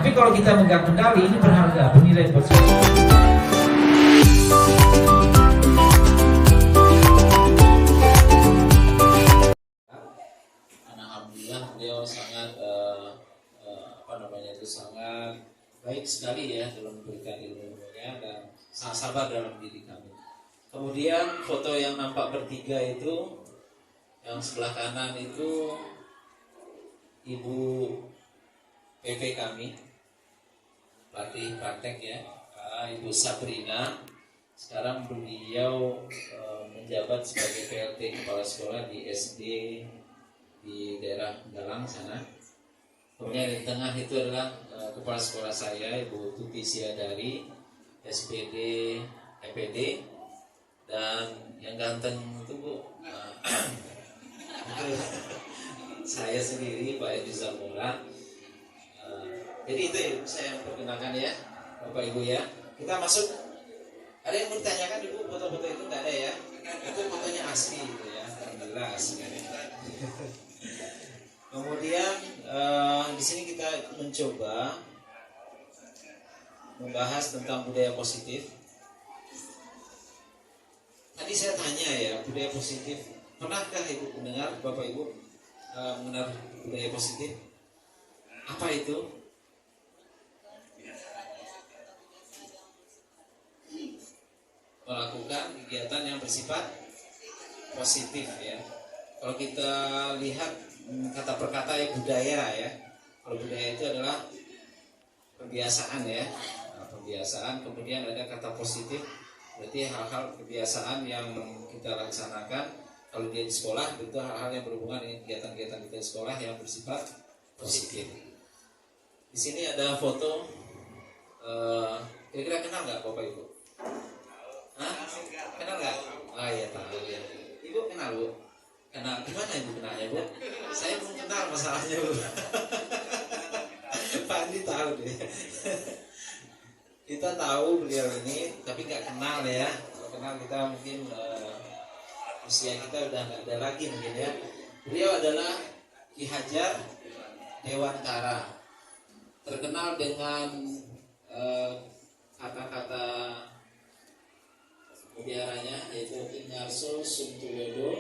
Tapi kalau kita megang kendali, ini berharga, bernilai buat saya. Alhamdulillah beliau sangat sangat baik sekali ya dalam memberikan ilmunya dan sangat sabar dalam diri kami. Kemudian foto yang nampak bertiga itu, yang sebelah kanan itu Ibu PP kami, pelatih praktek ya, Ibu Sabrina. Sekarang beliau menjabat sebagai PLT Kepala Sekolah di SD di daerah Galang sana. Kemudian di tengah itu adalah Kepala Sekolah saya, Ibu Tuti Siadari, SPD, EPD, dan yang ganteng itu Bu, itu saya sendiri, Pak Edi Zamora. Jadi itu saya perkenalkan ya, Bapak Ibu ya. Kita masuk. Ada yang mau ditanyakan Ibu, foto-foto itu nggak ada ya? Itu fotonya asli gitu ya, alhamdulillah asli. Kemudian di sini kita mencoba membahas tentang budaya positif. Tadi saya tanya ya, budaya positif. Pernahkah Ibu mendengar, Bapak Ibu mengenal budaya positif? Apa itu? Melakukan kegiatan yang bersifat positif ya. Kalau kita lihat kata per kata ya budaya ya. Kalau budaya itu adalah kebiasaan ya. Kebiasaan, kemudian ada kata positif, berarti hal-hal kebiasaan yang kita laksanakan. Kalau dia di sekolah, itu hal-hal yang berhubungan dengan kegiatan-kegiatan kita di sekolah yang bersifat positif. Di sini ada foto, kira-kira kenal nggak Bapak Ibu? Hah? Kenal nggak? Ah ya tahu ya. Ibu kenal Bu? Kenal? Gimana Ibu kenalnya Bu? Saya belum kenal masalahnya Bu. Pak Andi tahu deh. Kita tahu beliau ini, tapi nggak kenal ya. Kalau kenal kita mungkin usia kita udah nggak ada lagi mungkin ya. Beliau adalah Ki Hajar Dewantara, terkenal dengan kata-kata mutiaranya yaitu Ingarso Suntuyodo,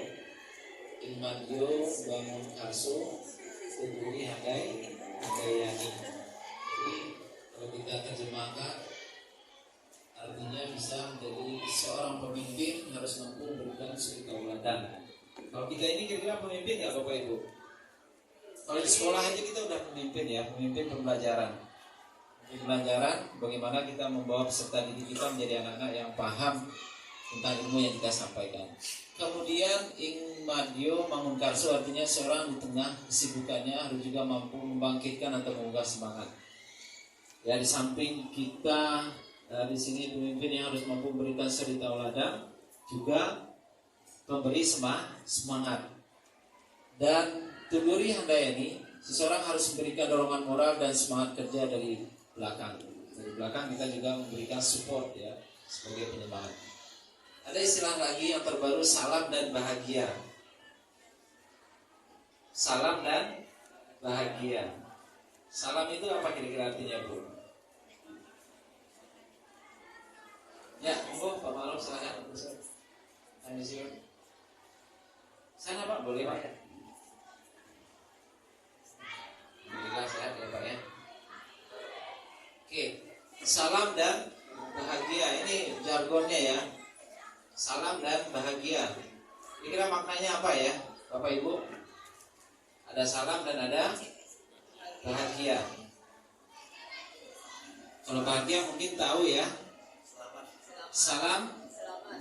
Inmadyo Bangun Karso, Tuguri Handai Handayani. Jadi kalau kita terjemahkan artinya bisa menjadi seorang pemimpin harus mampu memberikan suri tauladan. Kalau kita ini kira-kira pemimpin nggak Bapak Ibu? Kalau di sekolah aja kita udah pemimpin ya, pemimpin pembelajaran. Pembelajaran bagaimana kita membawa peserta didik kita menjadi anak-anak yang paham tentang ilmu yang kita sampaikan. Kemudian Ingmadyo Mangunkarso artinya seorang di tengah kesibukannya harus juga mampu membangkitkan atau menggugah semangat. Ya di samping kita di sini pemimpin yang harus mampu memberikan suri tauladan, juga memberi semangat. Dan Tuguri Handayani, seseorang harus memberikan dorongan moral dan semangat kerja dari belakang. Dari belakang kita juga memberikan support ya sebagai penyemangat. Ada istilah lagi yang terbaru, salam dan bahagia. Salam dan bahagia. Salam itu apa kira-kira artinya Bu? Ya, monggo Pak Malam silakan. Sana Pak, boleh Pak? Alhamdulillah sehat ya Pak ya. Oke, salam dan bahagia ini jargonnya ya. Salam dan bahagia. Kira-kira maknanya apa ya, Bapak Ibu? Ada salam dan ada bahagia. Kalau bahagia mungkin tahu ya. Salam,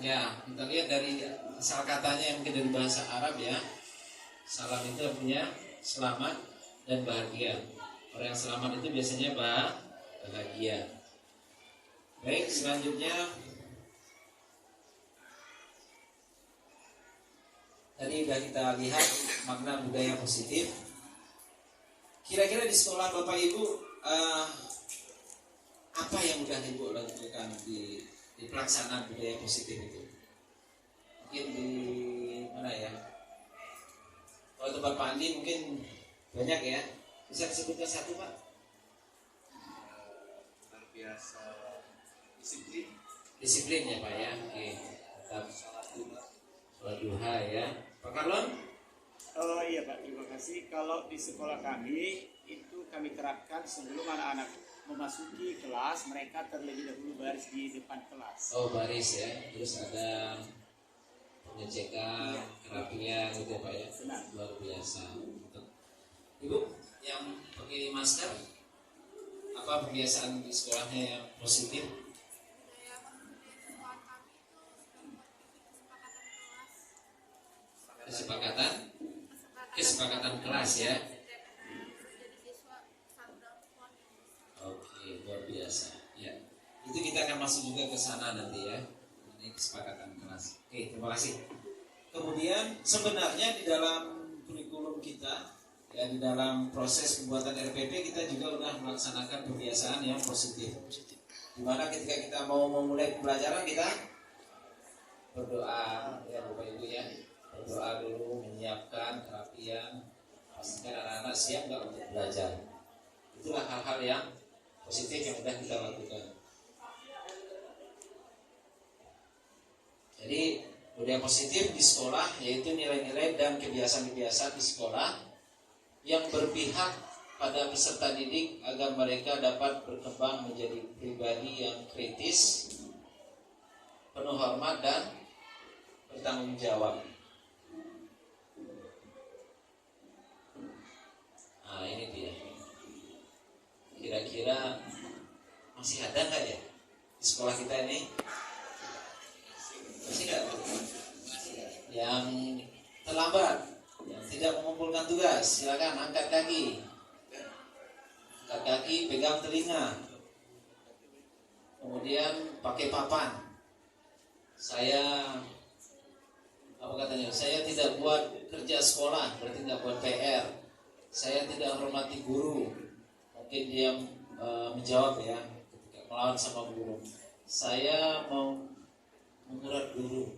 ya kita lihat dari asal katanya yang mungkin dari bahasa Arab ya. Salam itu artinya selamat dan bahagia. Orang yang selamat itu biasanya bahagia. Baik, selanjutnya tadi sudah kita lihat makna budaya positif. Kira-kira di sekolah Bapak Ibu apa yang sudah Ibu lakukan di pelaksanaan budaya positif itu? Mungkin di mana ya? Kalau tempat Pak Andi mungkin banyak ya. Bisa disebutkan satu Pak? Disiplin ya Pak ya. Oke. Tetap sholat duha ya. Pak Karlon? Oh iya Pak, terima kasih. Kalau di sekolah kami itu kami terapkan sebelum anak-anak memasuki kelas, mereka terlebih dahulu baris di depan kelas. Oh baris ya. Terus ada pengecekan, kerapian gitu ya Pak ya. Benar. Luar biasa. Ibu yang pakai masker, apa kebiasaan di sekolahnya yang positif? Kesepakatan kelas ya. Oke, luar biasa. Ya, itu kita akan masuk juga ke sana nanti ya. Ini kesepakatan kelas. Oke, terima kasih. Kemudian sebenarnya di dalam kurikulum kita, ya di dalam proses pembuatan RPP kita juga sudah melaksanakan kebiasaan yang positif. Dimana ketika kita mau memulai pembelajaran kita berdoa ya Bapak Ibu ya. Berdoa dulu, menyiapkan kerapian, pastikan anak-anak siap nggak untuk belajar. Itulah hal-hal yang positif yang sudah kita lakukan. Jadi budaya positif di sekolah yaitu nilai-nilai dan kebiasaan-kebiasaan di sekolah yang berpihak pada peserta didik agar mereka dapat berkembang menjadi pribadi yang kritis, penuh hormat dan bertanggung jawab. Nah ini dia. Kira-kira masih ada nggak ya di sekolah kita ini? Masih nggak? Yang terlambat, yang tidak mengumpulkan tugas, silakan angkat kaki. Angkat kaki, pegang telinga. Kemudian pakai papan. Saya apa katanya? Saya tidak buat kerja sekolah, berarti tidak buat PR. Saya tidak hormati guru. Mungkin dia menjawab ya ketika melawan sama guru. Saya mau mengurat guru.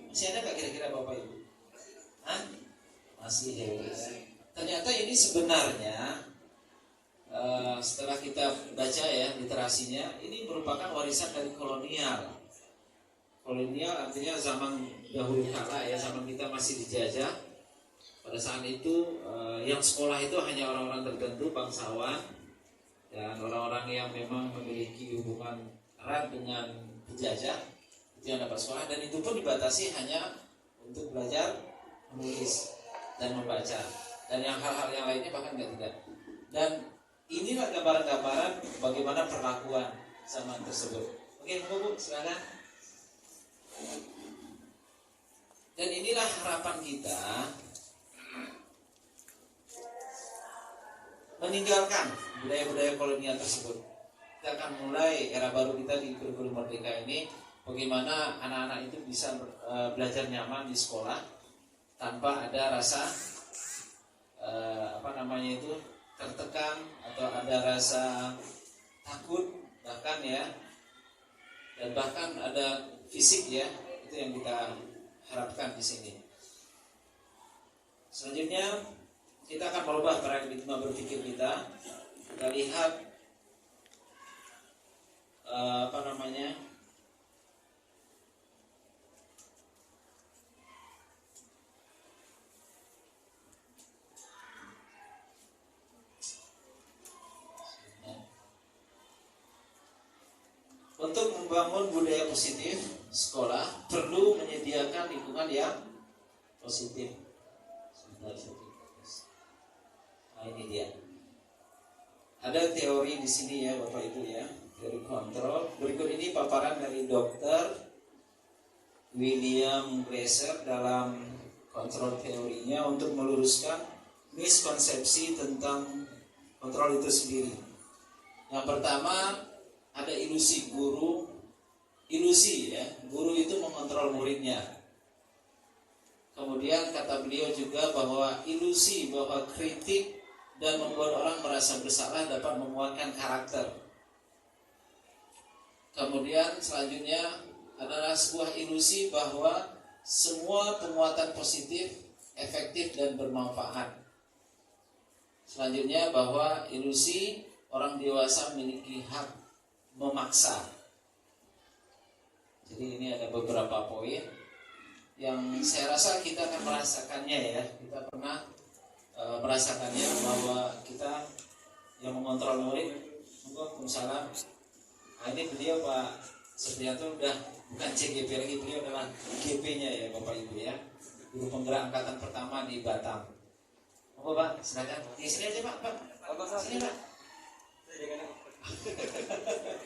Masih ada nggak kira-kira Bapak Ibu? Hah? Masih ya. Ternyata ini sebenarnya setelah kita baca ya literasinya, ini merupakan warisan dari kolonial. Kolonial artinya zaman dahulu kala ya, zaman kita masih dijajah. Pada saat itu yang sekolah itu hanya orang-orang tertentu, bangsawan dan orang-orang yang memang memiliki hubungan erat dengan penjajah itu yang dapat sekolah, dan itu pun dibatasi hanya untuk belajar menulis dan membaca, dan yang hal-hal yang lainnya bahkan tidak. Dan inilah gambaran-gambaran bagaimana perlakuan zaman tersebut. Oke, Bu, silakan. Dan inilah harapan kita meninggalkan budaya-budaya kolonial tersebut. Kita akan mulai era baru kita di kurikulum merdeka ini, bagaimana anak-anak itu bisa belajar nyaman di sekolah tanpa ada rasa tertekan atau ada rasa takut bahkan ya, dan bahkan ada fisik ya. Itu yang kita harapkan di sini. Selanjutnya kita akan merubah paradigma berpikir kita. Kita lihat untuk membangun budaya positif, sekolah perlu menyediakan lingkungan yang positif. Nah ini dia. Ada teori di sini ya Bapak Ibu ya, teori kontrol. Berikut ini paparan dari Dr. William Glasser dalam kontrol teorinya untuk meluruskan miskonsepsi tentang kontrol itu sendiri. Yang pertama, ada ilusi guru. Ilusi ya, guru itu mengontrol muridnya. Kemudian kata beliau juga bahwa ilusi bahwa kritik dan membuat orang merasa bersalah dapat menguatkan karakter. Kemudian selanjutnya adalah sebuah ilusi bahwa semua penguatan positif, efektif dan bermanfaat. Selanjutnya bahwa ilusi orang dewasa memiliki hak memaksa. Jadi ini ada beberapa poin yang saya rasa kita akan merasakannya ya. Kita pernah merasakannya bahwa kita yang mengontrol murid. Waalaikumsalam. Nah, ini beliau Pak Supriyanto udah bukan CGP lagi, beliau adalah GP-nya ya Bapak Ibu ya. Guru penggerak angkatan pertama di Batam. Apa Pak? Silakan. Di sini aja Pak. Sini Pak.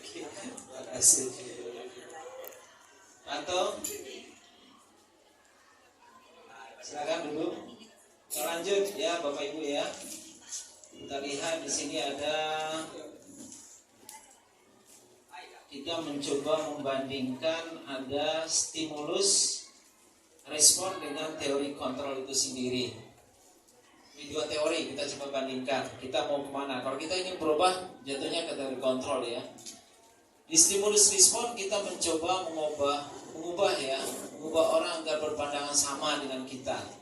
Terima kasih. Atau silakan dulu. Kita lanjut ya Bapak Ibu ya. Kita lihat di sini ada, kita mencoba membandingkan ada stimulus respon dengan teori kontrol itu sendiri. Ini dua teori kita coba bandingkan. Kita mau kemana? Kalau kita ingin berubah, jatuhnya ke teori kontrol ya. Di stimulus respon kita mencoba mengubah orang agar berpandangan sama dengan kita.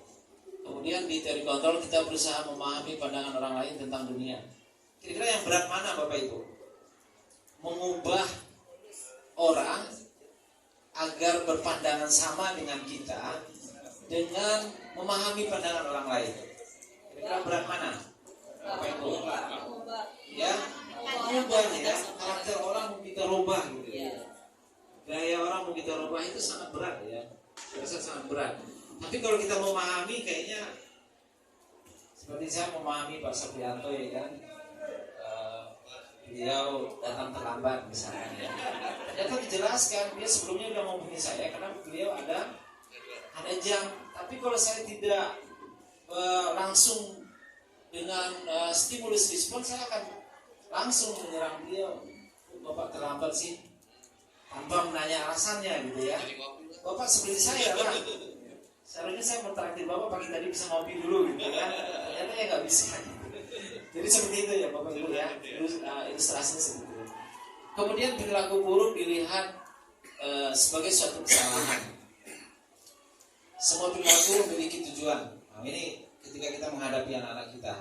Kemudian di teori kontrol kita berusaha memahami pandangan orang lain tentang dunia. Kira-kira yang berat mana Bapak Ibu? Mengubah orang agar berpandangan sama dengan kita dengan memahami pandangan orang lain. Kira-kira berat mana Bapak Ibu? Ya, mengubah ya. Karakter orang mau kita rubah gitu ya. Gaya orang mau kita rubah itu sangat berat ya. Saya rasa sangat berat. Tapi kalau kita memahami kayaknya seperti saya memahami Pak Supriyanto ya kan, beliau datang terlambat misalnya ya. Ternyata dijelaskan dia sebelumnya udah menghubungi saya karena beliau ada jam. Tapi kalau saya tidak langsung dengan stimulus respon, saya akan langsung menyerang beliau. Bapak terlambat sih, tanpa menanya alasannya gitu ya. Bapak seperti saya Pak. Seharusnya saya mau traktir Bapak pagi tadi bisa ngopi dulu gitu kan. Ternyata ya nggak bisa. Jadi seperti itu ya Bapak Ibu ya. Ilustrasinya seperti itu. Kemudian perilaku buruk dilihat sebagai suatu kesalahan. Semua perilaku memiliki tujuan. Nah, ini ketika kita menghadapi anak-anak kita.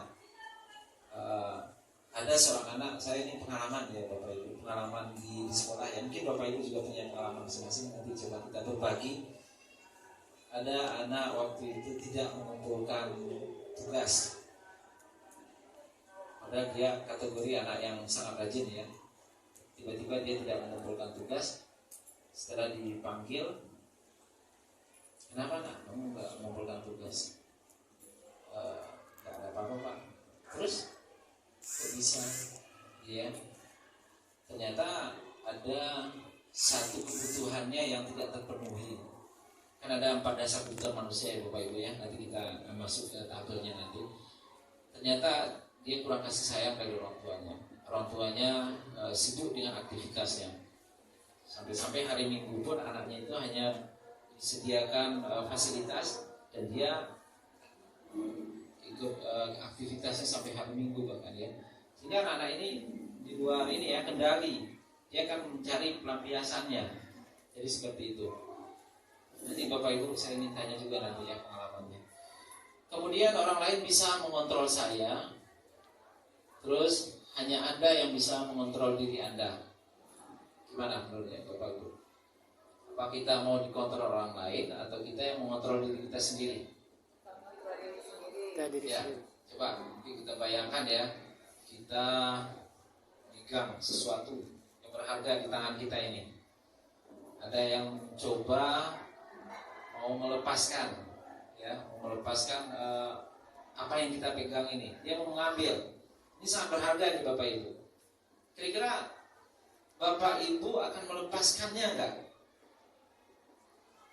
Ada seorang anak, saya ini pengalaman ya Bapak Ibu, pengalaman di sekolah ya. Mungkin Bapak Ibu juga punya pengalaman masing-masing. Nanti coba kita berbagi. Ada anak waktu itu tidak mengumpulkan tugas. Padahal dia kategori anak yang sangat rajin ya. Tiba-tiba dia tidak mengumpulkan tugas. Setelah dipanggil, kenapa nak kamu nggak mengumpulkan tugas? Nggak ada apa-apa Pak. Terus kok bisa? Ya, ternyata ada satu kebutuhannya yang tidak terpenuhi. Kan ada 4 dasar kebutuhan manusia ya Bapak Ibu ya. Nanti kita masuk ke tabelnya nanti. Ternyata dia kurang kasih sayang dari orang tuanya. Orang tuanya sibuk dengan aktivitasnya. Sampai-sampai hari Minggu pun anaknya itu hanya disediakan fasilitas dan dia ikut aktivitasnya sampai hari Minggu bahkan ya. Sehingga anak-anak ini di luar ini ya kendali. Dia akan mencari pelampiasannya. Jadi seperti itu. Nanti Bapak Ibu saya ingin tanya juga nanti ya pengalamannya. Kemudian orang lain bisa mengontrol saya. Terus hanya Anda yang bisa mengontrol diri Anda. Gimana menurutnya Bapak Ibu? Apa kita mau dikontrol orang lain atau kita yang mengontrol diri kita sendiri? Ya, coba kita bayangkan ya. Kita megang sesuatu yang berharga di tangan kita ini. Ada yang coba mau melepaskan apa yang kita pegang ini. Dia mau mengambil. Ini sangat berharga nih Bapak Ibu. Kira-kira Bapak Ibu akan melepaskannya enggak?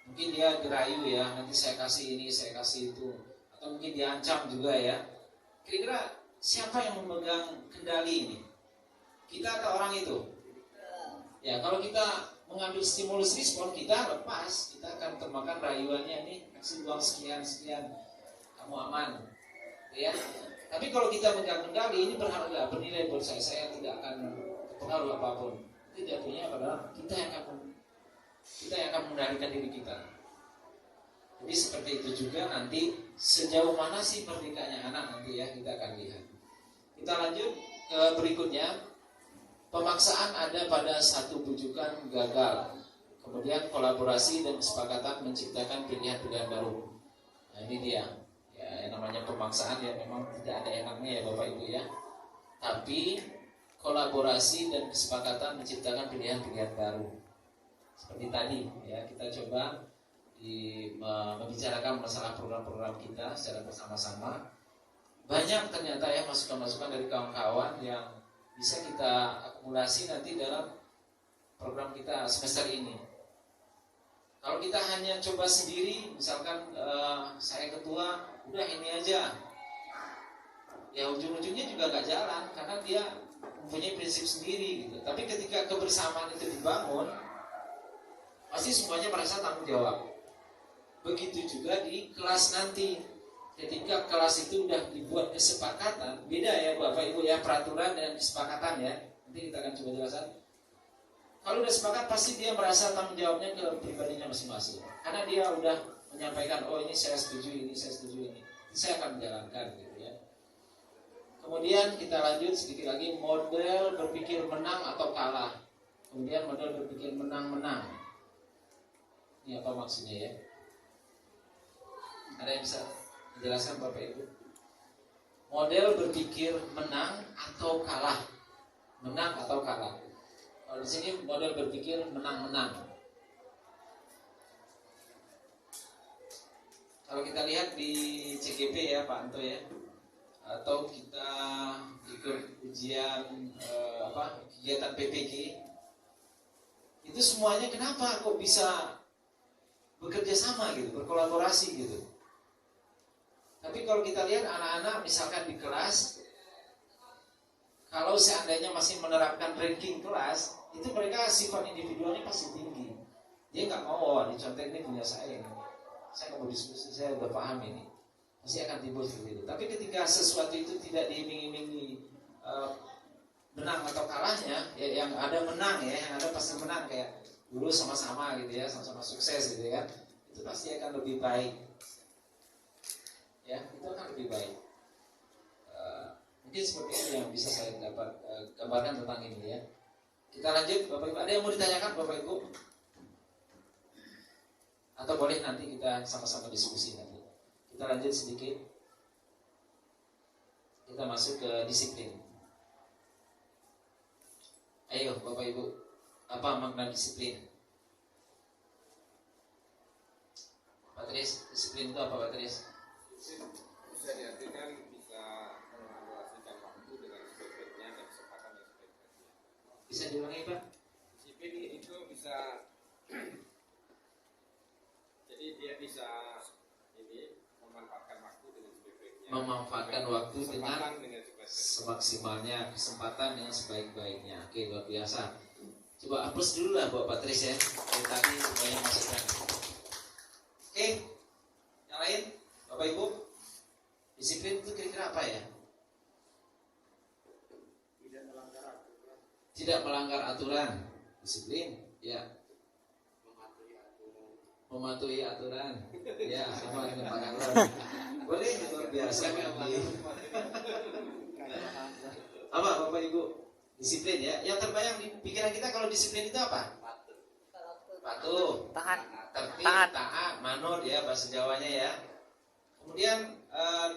Mungkin dia dirayu ya, nanti saya kasih ini, saya kasih itu. Atau mungkin diancam juga ya. Kira-kira siapa yang memegang kendali ini? Kita atau orang itu? Ya, kalau kita mengambil stimulus respon, kita lepas. Kita akan termakan rayuannya nih, kasih uang sekian, kamu aman. Ya. Tapi kalau kita memegang kendali, ini berharga, bernilai buat saya tidak akan terpengaruh apapun. Itu jatuhnya adalah kita yang akan mengendalikan diri kita. Jadi seperti itu juga nanti sejauh mana sih merdekanya anak nanti ya kita akan lihat. Kita lanjut ke berikutnya. Pemaksaan ada pada satu bujukan gagal. Kemudian kolaborasi dan kesepakatan menciptakan pilihan-pilihan baru. Nah ini dia, ya, yang namanya pemaksaan ya memang tidak ada enaknya ya Bapak Ibu ya. Tapi kolaborasi dan kesepakatan menciptakan pilihan-pilihan baru. Seperti tadi ya, kita coba membicarakan masalah program-program kita secara bersama-sama. Banyak ternyata ya masukan-masukan dari kawan-kawan yang bisa kita akumulasi nanti dalam program kita semester ini. Kalau kita hanya coba sendiri, misalkan saya ketua, udah ini aja, ya ujung-ujungnya juga gak jalan karena dia mempunyai prinsip sendiri gitu. Tapi ketika kebersamaan itu dibangun, pasti semuanya merasa tanggung jawab. Begitu juga di kelas nanti. Ketika kelas itu udah dibuat kesepakatan, beda ya Bapak Ibu ya, peraturan dan kesepakatan ya. Nanti kita akan coba jelaskan. Kalau udah sepakat pasti dia merasa tanggung jawabnya ke pribadinya masing-masing. Karena dia udah menyampaikan, oh ini saya setuju, ini saya setuju, ini saya akan menjalankan gitu ya. Kemudian kita lanjut sedikit lagi, model berpikir menang atau kalah. Kemudian model berpikir menang-menang. Ini apa maksudnya ya? Ada yang bisa dijelaskan Bapak Ibu? Model berpikir menang atau kalah. Menang atau kalah. Kalau di sini model berpikir menang-menang. Kalau kita lihat di CGP ya Pak Anto ya, atau kita ikut ujian kegiatan PPG, itu semuanya kenapa kok bisa bekerja sama gitu, berkolaborasi gitu. Tapi kalau kita lihat anak-anak misalkan di kelas, kalau seandainya masih menerapkan ranking kelas, itu mereka sifat individualnya pasti tinggi. Dia nggak mau, dicontek ini punya saya nggak mau diskusi, saya udah paham ini. Pasti akan timbul seperti itu. Tapi ketika sesuatu itu tidak diiming-imingi menang atau kalahnya, ya yang ada menang ya, yang ada pasti menang kayak dulu sama-sama gitu ya, sama-sama sukses gitu kan, itu pasti akan lebih baik. Ya, itu akan lebih baik. Mungkin seperti itu yang bisa saya dapat gambarkan tentang ini ya. Kita lanjut Bapak Ibu. Ada yang mau ditanyakan Bapak Ibu? Atau boleh nanti kita sama-sama diskusi nanti. Kita lanjut sedikit. Kita masuk ke disiplin. Ayo Bapak Ibu, apa makna disiplin? Pak Tris, disiplin itu apa Pak Tris? Bisa diartikan bisa mengawasikan waktu dengan sebaik-baiknya dan kesempatan yang sebaik-baiknya. Bisa diulangi Pak? Disiplin itu bisa jadi dia bisa memanfaatkan waktu dengan sebaik-baiknya. Memanfaatkan waktu dengan sebaik-baiknya. semaksimalnya, kesempatan dengan sebaik-baiknya. Oke, luar biasa. Coba hapus dulu lah Bapak Patris ya. Dari tadi semuanya masukkan. Oke, yang lain Bapak Ibu, disiplin itu kira-kira apa ya? Tidak melanggar aturan. Disiplin, ya. Mematuhi aturan. Ya, sama dengan Pak Karlon. Boleh, luar biasa kami. Apa Bapak Ibu? Disiplin ya. Yang terbayang di pikiran kita kalau disiplin itu apa? Patuh, Taat. tertib, Taat. taat, manut ya bahasa Jawanya ya. Kemudian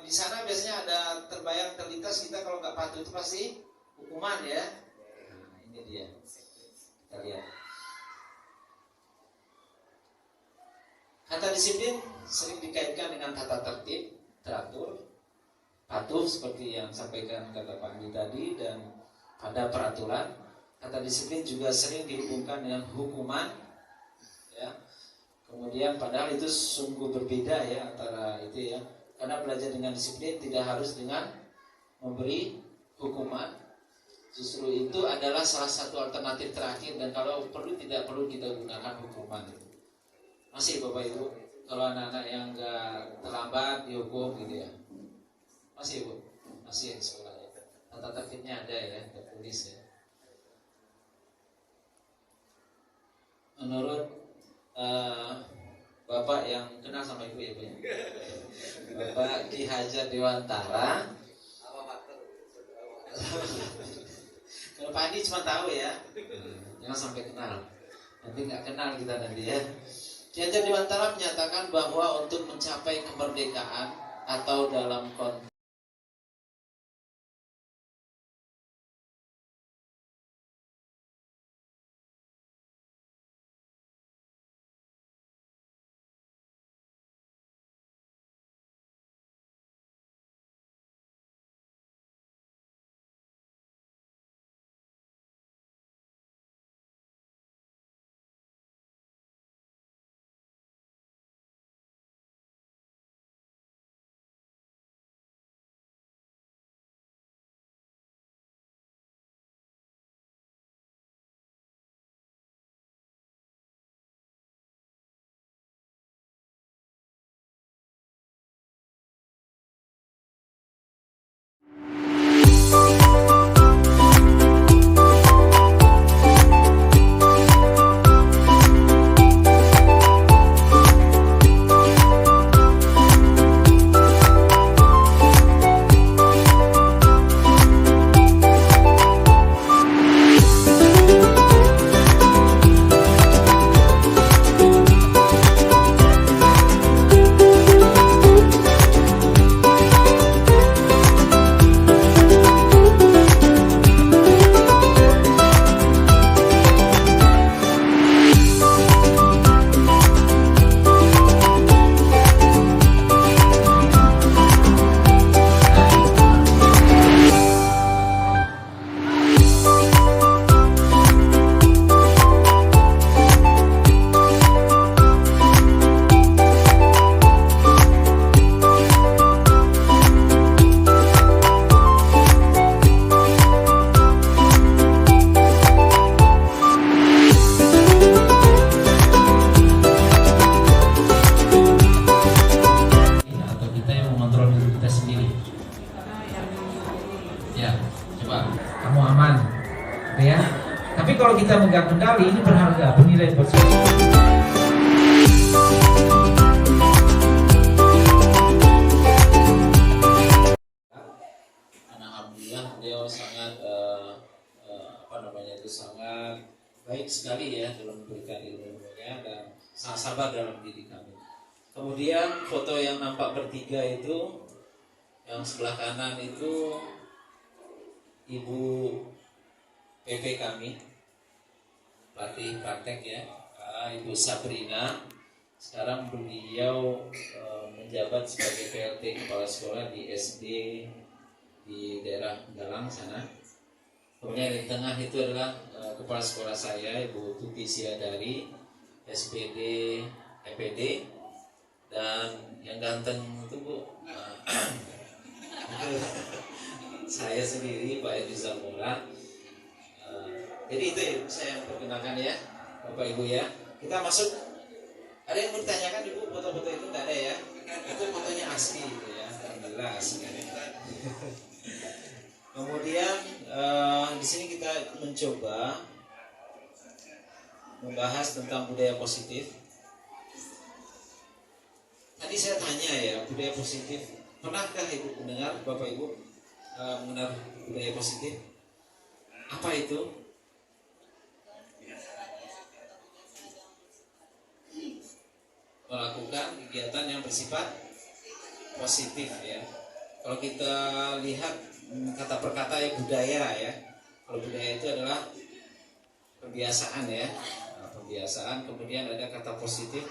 di sana biasanya ada terbayang terlintas kita kalau nggak patuh itu pasti hukuman ya. Nah, ini dia. Kita lihat. Kata disiplin sering dikaitkan dengan tata tertib, teratur, patuh seperti yang sampaikan kata Pak Andi tadi, dan pada peraturan. Kata disiplin juga sering dihubungkan dengan hukuman, ya. Kemudian padahal itu sungguh berbeda ya antara itu ya. Karena belajar dengan disiplin tidak harus dengan memberi hukuman. Justru itu adalah salah satu alternatif terakhir, dan kalau perlu tidak perlu kita gunakan hukuman. Masih Bapak Ibu, kalau anak-anak yang enggak terlambat dihukum gitu ya. Masih Bu, masih di sekolah ya. Tata tertibnya ada ya, tertulis ya. Menurut Bapak yang kenal sama Ibu ya Bu ya, Bapak Ki Hajar Dewantara. Kalau Pak Andi ini cuma tahu ya, jangan sampai kenal. Nanti nggak kenal kita nanti ya. Ki Hajar Dewantara menyatakan bahwa untuk mencapai kemerdekaan atau dalam konteks atau kita yang mengontrol diri kita sendiri. Ya, coba kamu aman, ya. Tapi kalau kita megang kendali ini berharga, bernilai buat semua. alhamdulillah beliau sangat sangat baik sekali ya dalam memberikan ilmunya dan sangat sabar dalam didik kami. Kemudian foto yang nampak bertiga itu, yang sebelah kanan itu Ibu PP kami, pelatih praktek ya, Ibu Sabrina. Sekarang beliau menjabat sebagai PLT Kepala Sekolah di SD di daerah Galang sana. Kemudian di tengah itu adalah Kepala Sekolah saya, Ibu Tuti Siadari, SPD, EPD. Dan yang ganteng itu Bu, saya sendiri, Pak Edi Zamora. Jadi itu ya, saya perkenalkan ya Bapak Ibu ya. Kita masuk. Ada yang bertanyakan Ibu, foto-foto itu nggak ada ya? Itu fotonya asli gitu ya, alhamdulillah asli. Kemudian di sini kita mencoba membahas tentang budaya positif. Tadi saya tanya ya, budaya positif. Pernahkah Ibu mendengar, Bapak Ibu mengenal budaya positif? Apa itu? Melakukan kegiatan yang bersifat positif ya. Kalau kita lihat kata per kata ya budaya ya. Kalau budaya itu adalah kebiasaan ya. Nah, kebiasaan, kemudian ada kata positif,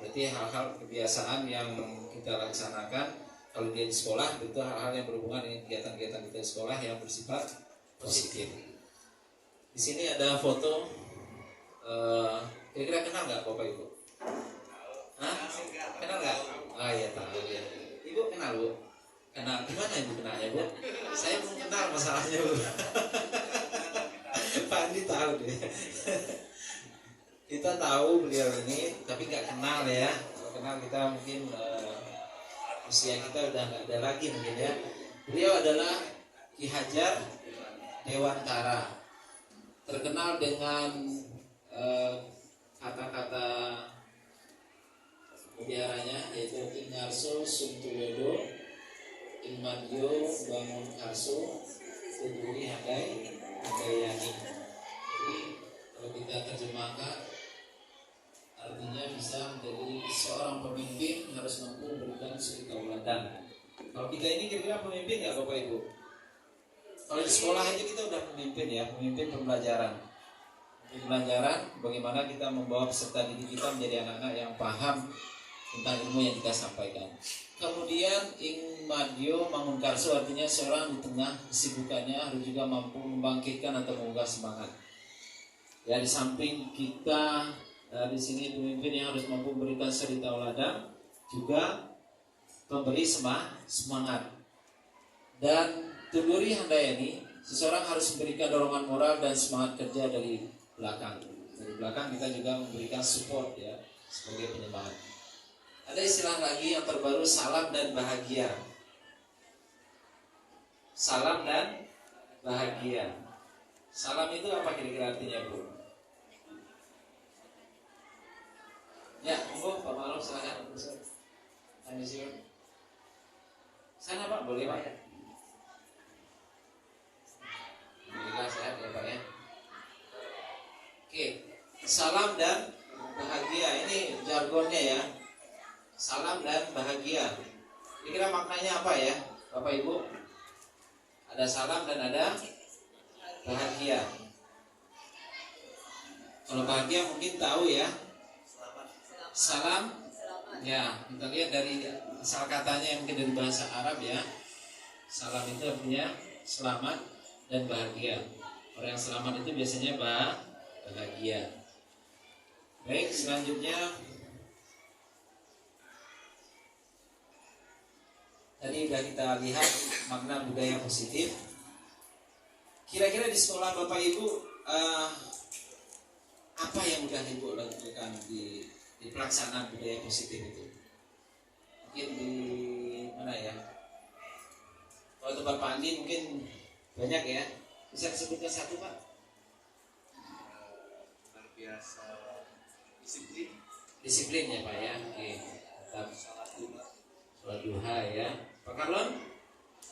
berarti hal-hal kebiasaan yang kita laksanakan kalau dia di sekolah, itu hal-hal yang berhubungan dengan kegiatan-kegiatan kita di sekolah yang bersifat positif. Di sini ada foto, kira-kira kenal nggak Bapak Ibu? Hah? Kenal nggak? Ah iya tahu ya. Ibu kenal Bu? Kenal, gimana Ibu kenalnya Bu? Saya belum kenal masalahnya Bu. Pak Andi tahu deh. Kita tahu beliau ini, tapi nggak kenal ya. Kalau kenal kita mungkin usia kita udah nggak ada lagi mungkin ya. Beliau adalah Ki Hajar Dewantara, terkenal dengan kata-kata mutiaranya yaitu Ingarso Suntulodo, Inmadyo Bangun Karso, Tuduri Hadai Handayani. Kalau kita ini kira-kira pemimpin nggak Bapak Ibu? Kalau di sekolah aja kita udah pemimpin ya, pemimpin pembelajaran. Pembelajaran bagaimana kita membawa peserta didik kita menjadi anak-anak yang paham tentang ilmu yang kita sampaikan. Kemudian ing madyo mangunkarso artinya seorang di tengah kesibukannya harus juga mampu membangkitkan atau menggugah semangat. Ya, di samping kita di sini pemimpin yang harus mampu memberikan suri tauladan, juga pemberi semangat. Dan Tuduri Handayani, seseorang harus memberikan dorongan moral dan semangat kerja dari belakang. Dari belakang kita juga memberikan support ya sebagai penyemangat. Ada istilah lagi yang terbaru, salam dan bahagia. Salam dan bahagia. Salam itu apa kira-kira artinya, Bu? Ya, monggo Pak Malam silakan. Sana Pak, boleh Pak ya? Alhamdulillah sehat ya Pak ya. Oke, salam dan bahagia ini jargonnya ya. Salam dan bahagia. Kira-kira maknanya apa ya, Bapak Ibu? Ada salam dan ada bahagia. Kalau bahagia mungkin tahu ya. Salam. Ya, kita lihat dari asal katanya yang mungkin dari bahasa Arab ya. Salam itu artinya selamat dan bahagia. Orang yang selamat itu biasanya bahagia. Baik, selanjutnya tadi sudah kita lihat makna budaya positif. Kira-kira di sekolah Bapak Ibu apa yang sudah Ibu lakukan di pelaksanaan budaya positif itu? Mungkin di mana ya? Kalau tempat Pak Andi mungkin banyak ya. Bisa disebutkan satu Pak? Luar biasa Disiplin ya Pak ya. Oke. Tetap sholat duha ya. Pak Karlon?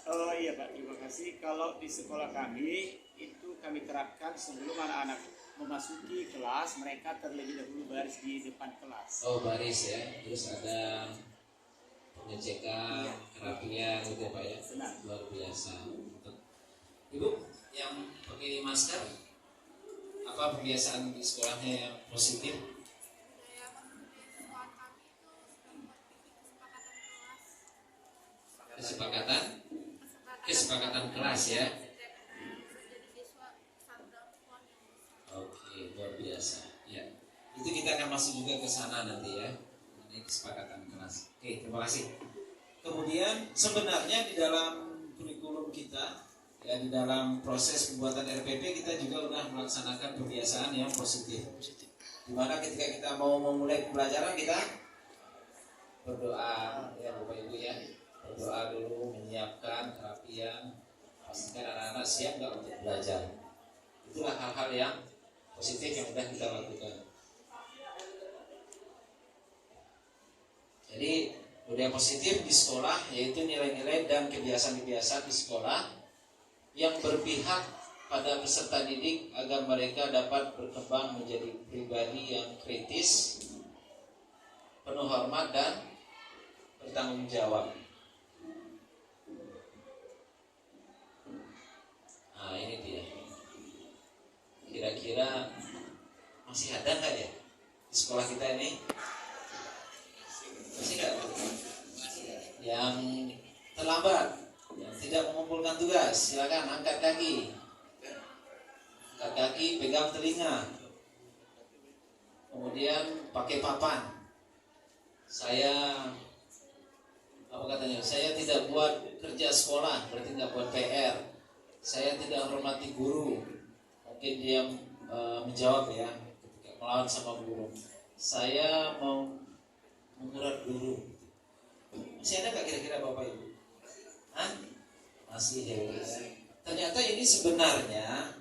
Oh iya Pak, terima kasih. Kalau di sekolah kami itu kami terapkan sebelum anak-anak memasuki kelas, mereka terlebih dahulu baris di depan kelas. Oh, baris ya. Terus ada pengecekan, kerapian gitu ya Pak ya. Benar. Luar biasa. Ibu yang pakai masker, apa kebiasaan di sekolahnya yang positif? Kesepakatan kelas ya. Oke, luar biasa. Ya, itu kita akan masuk juga ke sana nanti ya. Ini kesepakatan kelas. Oke, terima kasih. Kemudian sebenarnya di dalam kurikulum kita, ya di dalam proses pembuatan RPP kita juga sudah melaksanakan kebiasaan yang positif. Dimana ketika kita mau memulai pembelajaran kita berdoa ya Bapak Ibu ya. Berdoa dulu, menyiapkan kerapian, pastikan anak-anak siap nggak untuk belajar. Itulah hal-hal yang positif yang sudah kita lakukan. Jadi budaya positif di sekolah yaitu nilai-nilai dan kebiasaan-kebiasaan di sekolah yang berpihak pada peserta didik agar mereka dapat berkembang menjadi pribadi yang kritis, penuh hormat dan bertanggung jawab. Nah ini dia. Kira-kira masih ada nggak ya di sekolah kita ini? Masih nggak? Yang terlambat, yang tidak mengumpulkan tugas, silakan angkat kaki. Angkat kaki, pegang telinga. Kemudian pakai papan. Saya apa katanya? Saya tidak buat kerja sekolah, berarti nggak buat PR. Saya tidak hormati guru. Mungkin dia menjawab ya ketika melawan sama guru. Saya mau mengurat guru. Masih ada nggak kira-kira Bapak Ibu? Hah? Masih ya. Ternyata ini sebenarnya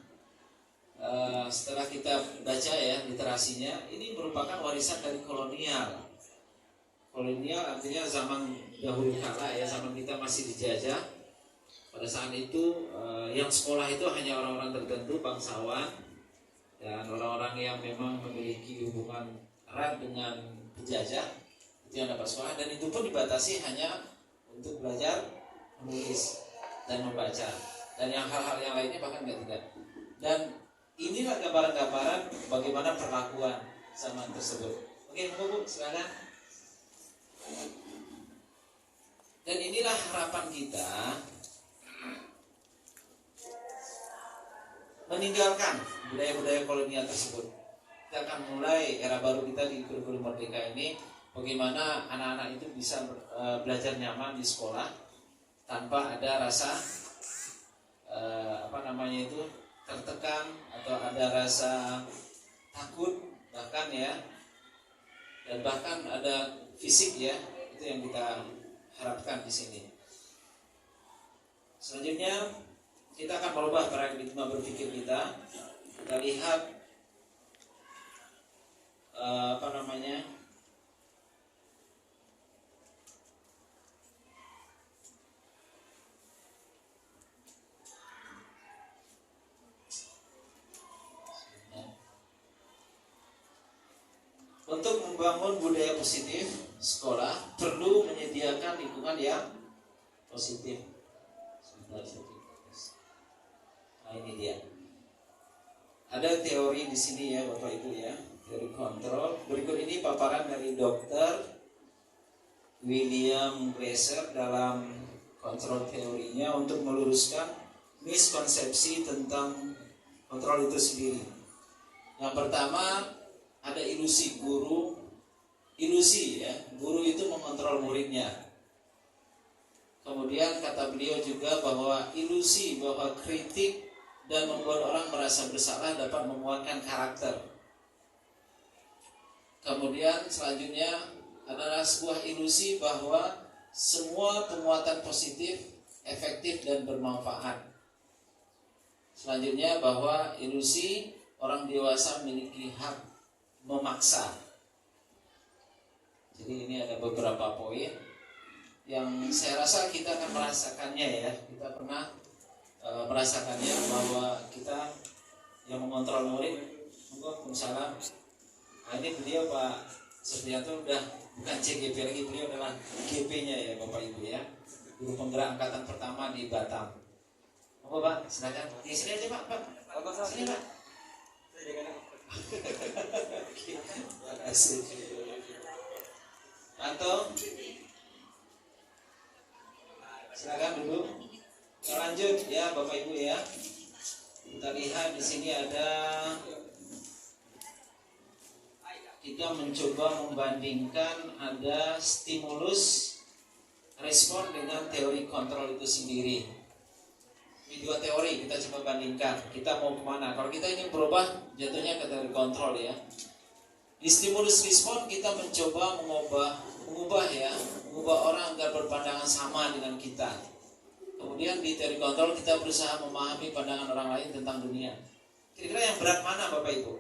setelah kita baca ya literasinya, ini merupakan warisan dari kolonial. Kolonial artinya zaman dahulu kala ya, zaman kita masih dijajah. Pada saat itu yang sekolah itu hanya orang-orang tertentu, bangsawan dan orang-orang yang memang memiliki hubungan erat dengan penjajah itu yang dapat sekolah, dan itu pun dibatasi hanya untuk belajar menulis dan membaca, dan yang hal-hal yang lainnya bahkan tidak. Dan inilah gambaran-gambaran bagaimana perlakuan zaman tersebut. Oke, Bu, silakan. Dan inilah harapan kita meninggalkan budaya-budaya kolonial tersebut. Kita akan mulai era baru kita di kurikulum merdeka ini, bagaimana anak-anak itu bisa belajar nyaman di sekolah tanpa ada rasa tertekan atau ada rasa takut bahkan ya, dan bahkan ada fisik ya. Itu yang kita harapkan di sini. Selanjutnya kita akan merubah paradigma berpikir kita. Kita lihat untuk membangun budaya positif, sekolah perlu menyediakan lingkungan yang positif. Nah, ini dia. Ada teori di sini ya, Bapak Ibu ya, teori kontrol. Berikut ini paparan dari Dr. William Glasser dalam kontrol teorinya untuk meluruskan miskonsepsi tentang kontrol itu sendiri. Yang pertama, ada ilusi guru. Ilusi ya, guru itu mengontrol muridnya. Kemudian kata beliau juga bahwa ilusi bahwa kritik dan membuat orang merasa bersalah dapat memuatkan karakter. Kemudian selanjutnya adalah sebuah ilusi bahwa semua penguatan positif, efektif dan bermanfaat. Selanjutnya bahwa ilusi orang dewasa memiliki hak memaksa. Jadi ini ada beberapa poin yang saya rasa kita akan merasakannya ya. Kita pernah merasakannya bahwa kita yang mengontrol murid. Waalaikumsalam. Nah, ini beliau Pak Supriyanto udah bukan CGP lagi, beliau adalah GP-nya ya Bapak Ibu ya. Guru penggerak angkatan pertama di Batam. Apa Pak? Silakan. Di sini aja Pak. Sini Pak. Terima kasih. Anto, silakan dulu. Kita lanjut ya Bapak Ibu ya. Kita lihat di sini ada, kita mencoba membandingkan ada stimulus respon dengan teori kontrol itu sendiri. Ini dua teori kita coba bandingkan. Kita mau kemana? Kalau kita ingin berubah, jatuhnya ke teori kontrol ya. Di stimulus respon kita mencoba mengubah orang agar berpandangan sama dengan kita. Kemudian di teori kontrol kita berusaha memahami pandangan orang lain tentang dunia. Kira-kira yang berat mana Bapak Ibu?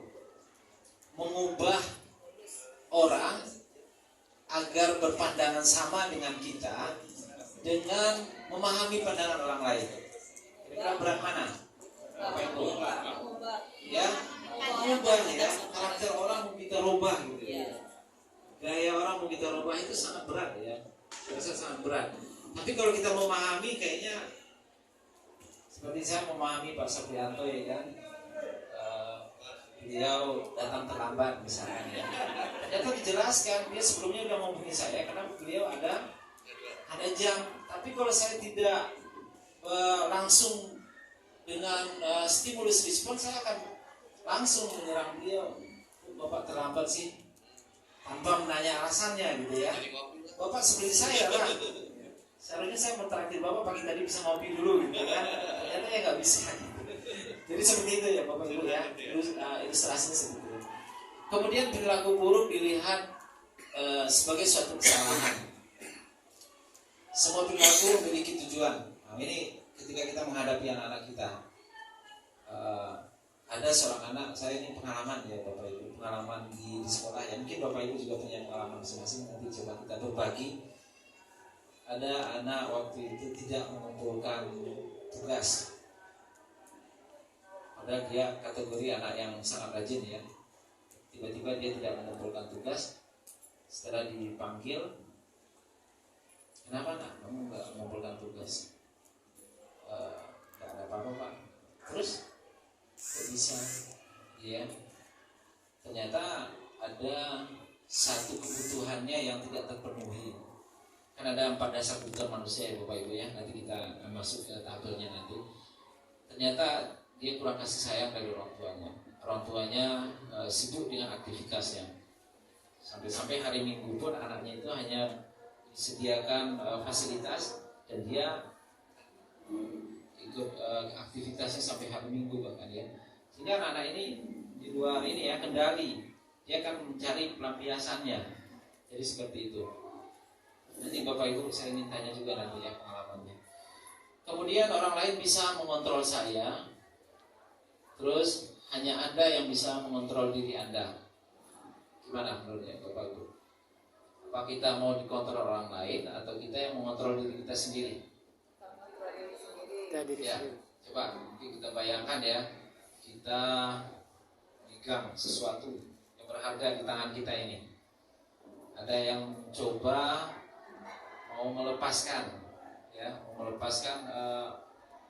Mengubah orang agar berpandangan sama dengan kita dengan memahami pandangan orang lain. Kira-kira berat mana Bapak Ibu? Ya, mengubah ya, karakter orang mau kita rubah gitu ya. Gaya orang mau kita rubah itu sangat berat ya. Saya rasa sangat berat. Tapi kalau kita memahami, kayaknya seperti saya memahami Pak Supriyanto ya kan, beliau datang terlambat misalnya ya. Ternyata dijelaskan dia sebelumnya udah menghubungi saya karena beliau ada jam. Tapi kalau saya tidak langsung dengan stimulus respon, saya akan langsung menyerang beliau. Bapak terlambat sih, tanpa menanya alasannya gitu ya. Bapak seperti saya lah. Seharusnya saya mau traktir Bapak pagi tadi bisa ngopi dulu gitu kan. Ternyata ya nggak bisa gitu. Jadi seperti itu ya Bapak Ibu ya. Ilustrasinya seperti itu. Kemudian perilaku buruk dilihat sebagai suatu kesalahan. Semua perilaku memiliki tujuan. Nah, ini ketika kita menghadapi anak-anak kita. Ada seorang anak, saya ini pengalaman ya Bapak Ibu, pengalaman di sekolah ya. Mungkin Bapak Ibu juga punya pengalaman masing-masing, nanti coba kita berbagi. Ada anak waktu itu tidak mengumpulkan tugas. Padahal dia kategori anak yang sangat rajin ya. Tiba-tiba dia tidak mengumpulkan tugas. Setelah dipanggil, kenapa nak kamu nggak mengumpulkan tugas? nggak ada apa-apa Pak. Terus kok bisa? Ya, ternyata ada satu kebutuhannya yang tidak terpenuhi. Kan ada 4 dasar kebutuhan manusia ya Bapak Ibu ya. Nanti kita masuk ke tabelnya nanti. Ternyata dia kurang kasih sayang dari orang tuanya. Orang tuanya sibuk dengan aktivitasnya. Sampai-sampai hari Minggu pun anaknya itu hanya disediakan fasilitas dan dia ikut aktivitasnya sampai hari Minggu bahkan ya. Sehingga anak-anak ini di luar ini ya kendali, dia akan mencari pelampiasannya. Jadi seperti itu. Nanti Bapak Ibu saya ingin tanya juga nanti ya pengalamannya. Kemudian orang lain bisa mengontrol saya, terus hanya Anda yang bisa mengontrol diri Anda. Gimana menurutnya Bapak Ibu? Apa kita mau dikontrol orang lain atau kita yang mengontrol diri kita sendiri? Ya, coba mungkin kita bayangkan ya, kita megang sesuatu yang berharga di tangan kita ini. Ada yang coba mau melepaskan, ya, mau melepaskan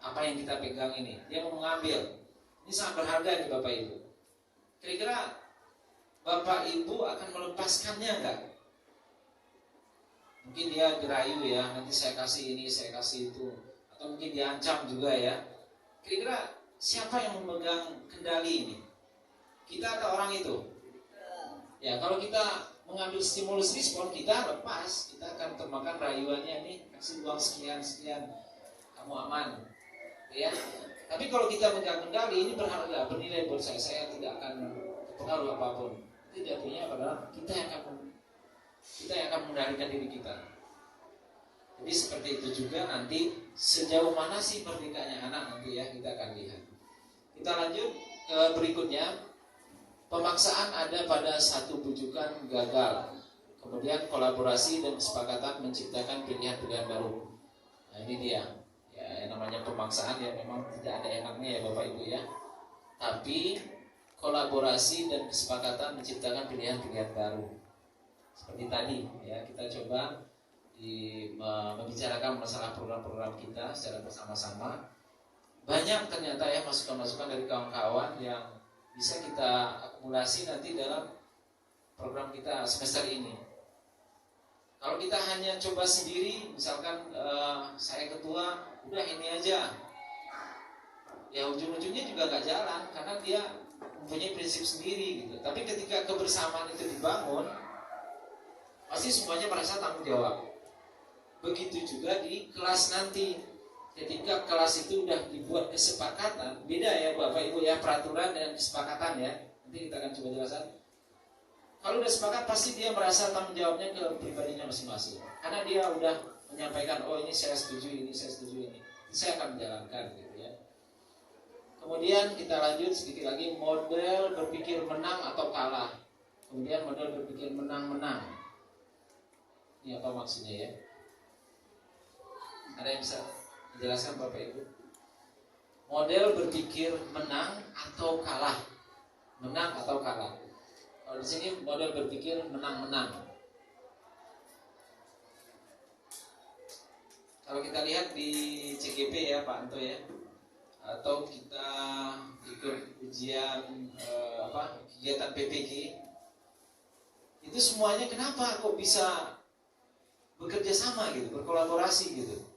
apa yang kita pegang ini. Dia mau mengambil. Ini sangat berharga nih Bapak Ibu. Kira-kira Bapak Ibu akan melepaskannya enggak? Mungkin dia dirayu ya, nanti saya kasih ini, saya kasih itu. Atau mungkin diancam juga ya. Kira-kira siapa yang memegang kendali ini? Kita atau orang itu? Ya, kalau kita mengambil stimulus respon, kita lepas. Kita akan termakan rayuannya nih, kasih uang sekian-sekian, kamu aman. Ya. Tapi kalau kita memegang kendali, ini berharga, bernilai buat saya tidak akan terpengaruh apapun. Tidak punya padahal kita yang akan mengendalikan diri kita. Jadi seperti itu juga nanti sejauh mana sih merdekanya anak nanti ya kita akan lihat. Kita lanjut ke berikutnya. Pemaksaan ada pada satu bujukan gagal. Kemudian kolaborasi dan kesepakatan menciptakan pilihan-pilihan baru. Nah ini dia. Ya, yang namanya pemaksaan ya memang tidak ada enaknya ya Bapak Ibu ya. Tapi kolaborasi dan kesepakatan menciptakan pilihan-pilihan baru. Seperti tadi ya kita coba membicarakan masalah program-program kita secara bersama-sama. Banyak ternyata ya masukan-masukan dari kawan-kawan yang bisa kita akumulasi nanti dalam program kita semester ini. Kalau kita hanya coba sendiri, misalkan saya ketua, udah ini aja, ya ujung-ujungnya juga gak jalan karena dia mempunyai prinsip sendiri gitu. Tapi ketika kebersamaan itu dibangun, pasti semuanya merasa tanggung jawab. Begitu juga di kelas nanti. Ketika kelas itu udah dibuat kesepakatan, beda ya Bapak Ibu ya, peraturan dan kesepakatan ya. Nanti kita akan coba jelaskan. Kalau udah sepakat pasti dia merasa tanggung jawabnya ke pribadinya masing-masing. Karena dia udah menyampaikan, oh ini saya setuju, ini saya setuju, ini saya akan menjalankan gitu ya. Kemudian kita lanjut sedikit lagi, model berpikir menang atau kalah. Kemudian model berpikir menang-menang. Ini apa maksudnya ya? Ada yang bisa dijelaskan Bapak Ibu? Model berpikir menang atau kalah. Menang atau kalah. Kalau di sini model berpikir menang-menang. Kalau kita lihat di CGP ya Pak Anto ya, atau kita ikut ujian kegiatan PPG, itu semuanya kenapa kok bisa bekerja sama gitu, berkolaborasi gitu.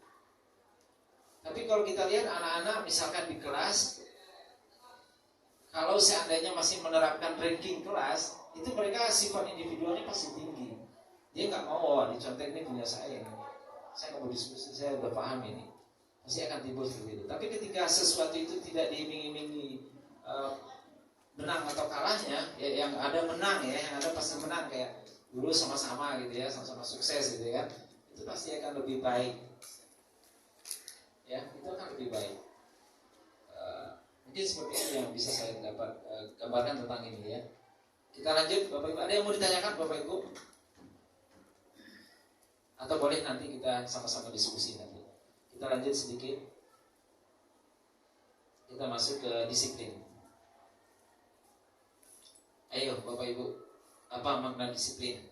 Tapi kalau kita lihat anak-anak misalkan di kelas, kalau seandainya masih menerapkan ranking kelas, itu mereka sifat individualnya pasti tinggi. Dia nggak mau, dicontek ini punya saya nggak mau diskusi, saya udah paham ini. Pasti akan timbul seperti itu. Tapi ketika sesuatu itu tidak diiming-imingi menang atau kalahnya, ya yang ada menang ya, yang ada pasti menang kayak dulu sama-sama gitu ya, sama-sama sukses gitu ya, itu pasti akan lebih baik. Ya, itu akan lebih baik. Mungkin seperti itu yang bisa saya dapat gambarkan tentang ini ya. Kita lanjut Bapak Ibu. Ada yang mau ditanyakan Bapak Ibu? Atau boleh nanti kita sama-sama diskusi nanti. Kita lanjut sedikit. Kita masuk ke disiplin. Ayo Bapak Ibu, apa makna disiplin?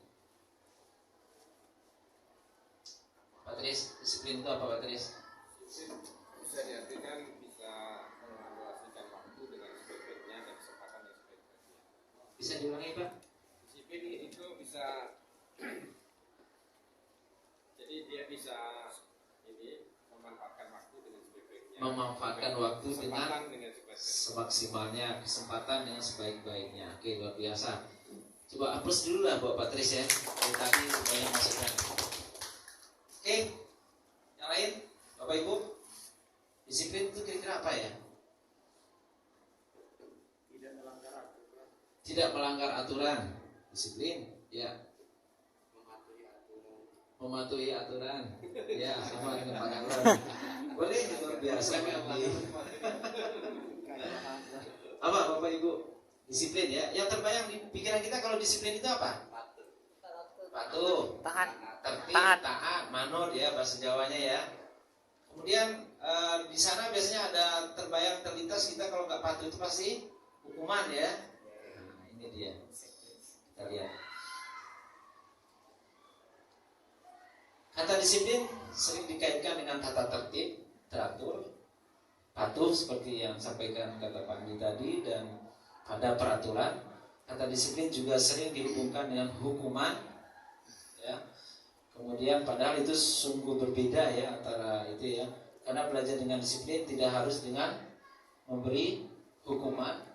Pak Tris, disiplin itu apa Pak Tris? bisa diartikan bisa mengalokasikan waktu dengan sebaik-baiknya dan kesempatan yang sebaik-baiknya. Bisa diulangi Pak? Disiplin itu bisa jadi dia bisa ini memanfaatkan waktu dengan sebaik-baiknya. Memanfaatkan waktu dengan dengan sebaik-baiknya. semaksimalnya, kesempatan dengan sebaik-baiknya. Oke, luar biasa. Coba hapus dulu lah Bapak Patris ya. Dari tadi banyak masukan. Oke, yang lain Bapak Ibu, disiplin itu kira-kira apa ya? Tidak melanggar aturan. Tidak melanggar aturan. Disiplin, ya. Mematuhi aturan. Ya, sama dengan Pak Karlon. Boleh, luar biasa kami. Apa Bapak Ibu? Disiplin ya. Yang terbayang di pikiran kita kalau disiplin itu apa? Patuh, tertib, taat, manut ya bahasa Jawanya ya. Kemudian di sana biasanya ada terbayang terlintas kita kalau nggak patuh itu pasti hukuman ya. Nah, ini dia. Kita lihat. Kata disiplin sering dikaitkan dengan tata tertib, teratur, patuh seperti yang sampaikan kata Pak Andi tadi, dan pada peraturan. Kata disiplin juga sering dihubungkan dengan hukuman, ya. Kemudian padahal itu sungguh berbeda ya antara itu ya. Karena belajar dengan disiplin tidak harus dengan memberi hukuman.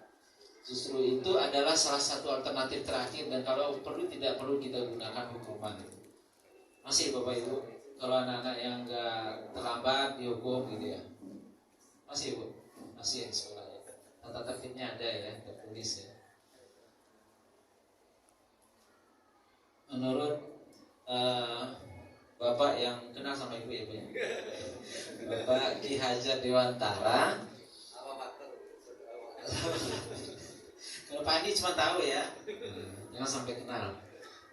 Justru itu adalah salah satu alternatif terakhir, dan kalau perlu tidak perlu kita gunakan hukuman itu. Masih Bapak Ibu, kalau anak-anak yang nggak terlambat dihukum gitu ya. Masih Bu, masih ya sekolah ya. Tata tertibnya ada ya, tertulis ya. Menurut Bapak yang kenal sama Ibu ya Bu ya, Bapak Ki Hajar Dewantara. Kalau Pak Andi cuma tahu ya, jangan sampai kenal.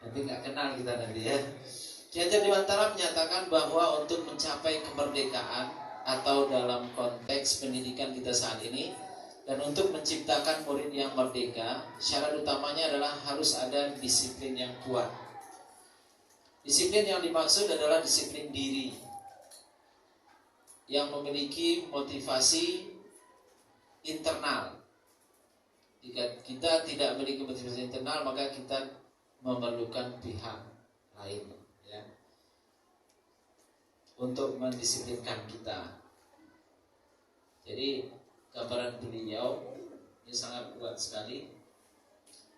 Nanti nggak kenal kita nanti ya. Ki Hajar Dewantara menyatakan bahwa untuk mencapai kemerdekaan atau dalam konteks pendidikan kita saat ini, dan untuk menciptakan murid yang merdeka, syarat utamanya adalah harus ada disiplin yang kuat. Disiplin yang dimaksud adalah disiplin diri yang memiliki motivasi internal. Jika kita tidak memiliki motivasi internal, maka kita memerlukan pihak lain ya, untuk mendisiplinkan kita. Jadi gambaran beliau ini sangat kuat sekali.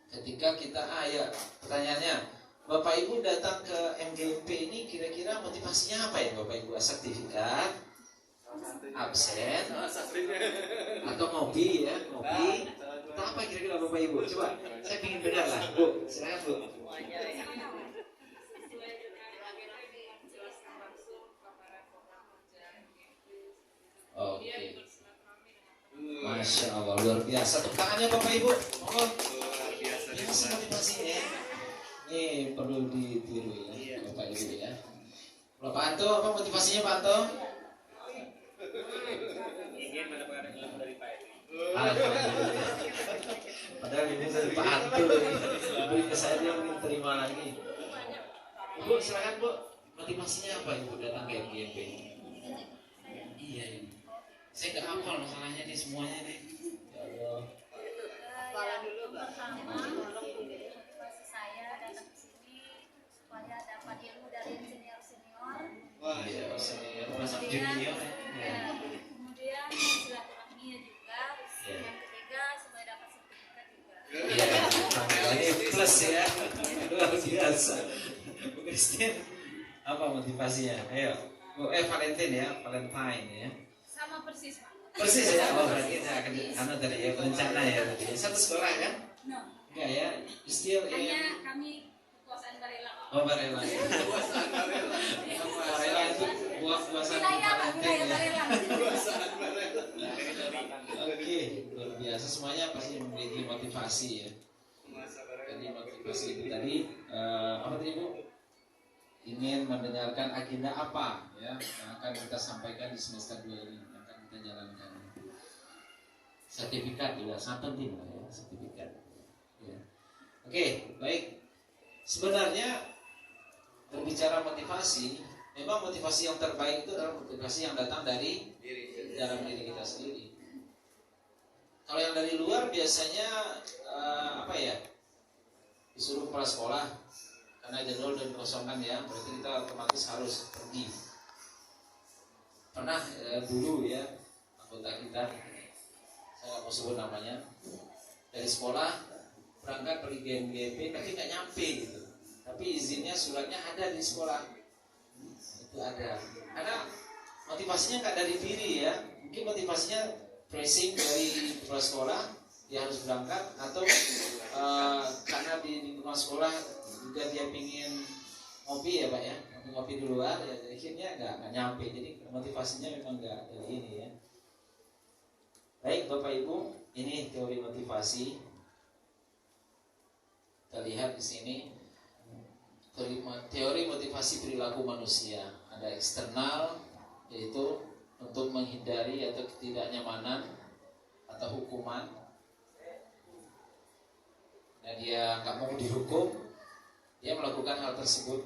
Ketika kita ya pertanyaannya, Bapak Ibu datang ke MGMP ini kira-kira motivasinya apa ya Bapak Ibu? Sertifikat, absen, atau ngopi ya, ngopi. Atau apa kira-kira Bapak Ibu? Coba, saya ingin dengar lah Bu, silakan Bu. Oke. Masya Allah, luar biasa. Tepuk tangannya Bapak Ibu. Monggo. Ini motivasinya ya. Ini perlu ditiru ya, Bapak Ibu ya. Kalau Pak Anto, apa motivasinya Pak Anto? Ingin mendapatkan ilmu dari Pak Edi. Alhamdulillah. Padahal ini dari Pak Anto beri ke saya, dia mungkin terima lagi. Bu, silakan Bu. Motivasinya apa Ibu datang ke MGMP? Iya ini. Saya nggak hafal masalahnya nih semuanya nih. Ya Allah. Motivasi saya datang ke sini supaya dapat ilmu dari senior-senior. Wah, iya, senior masuk junior ya. Kemudian silaturahmi juga. Yang ketiga supaya dapat sertifikat juga. Iya, ini plus ya. Luar biasa. Bu Christine, apa motivasinya? Ayo, Bu, Valentine ya, Valentine ya. Sama persis Pak. Persis ya, oh berarti kita akan tadi ya berencana ya tadi. Satu sekolah kan? No. Enggak ya, still Hanya ya. kami kekuasaan Barela. Oh Barela. Barela itu buah-buahan Wilayah Pak, Valentine wilayah ya. Barela. Oke, luar biasa, semuanya pasti memiliki motivasi ya. Jadi motivasi itu tadi apa tadi Bu? Ingin mendengarkan agenda apa ya yang akan kita sampaikan di semester 2 ini, yang akan kita jalankan. Sertifikat juga sangat penting ya, sertifikat. Ya. Oke, baik. Sebenarnya berbicara motivasi, memang motivasi yang terbaik itu adalah motivasi yang datang dari dalam diri kita sendiri. Kalau yang dari luar biasanya disuruh kepala sekolah karena jadwal dan kosongan ya, berarti kita otomatis harus pergi. Pernah dulu ya anggota kita, saya nggak mau sebut namanya, dari sekolah berangkat pergi GMGP tapi nggak nyampe gitu. Tapi izinnya suratnya ada di sekolah, itu ada. Karena motivasinya nggak dari diri ya, mungkin motivasinya pressing dari kepala sekolah, dia harus berangkat, atau karena di lingkungan sekolah juga dia pingin ngopi ya Pak ya, ngopi di luar ya, akhirnya nggak nyampe. Jadi motivasinya memang nggak dari ini ya. Baik Bapak Ibu, ini teori motivasi. Kita lihat di sini teori motivasi perilaku manusia. Ada eksternal, yaitu untuk menghindari atau ketidaknyamanan atau hukuman. Nah dia nggak mau dihukum, dia melakukan hal tersebut.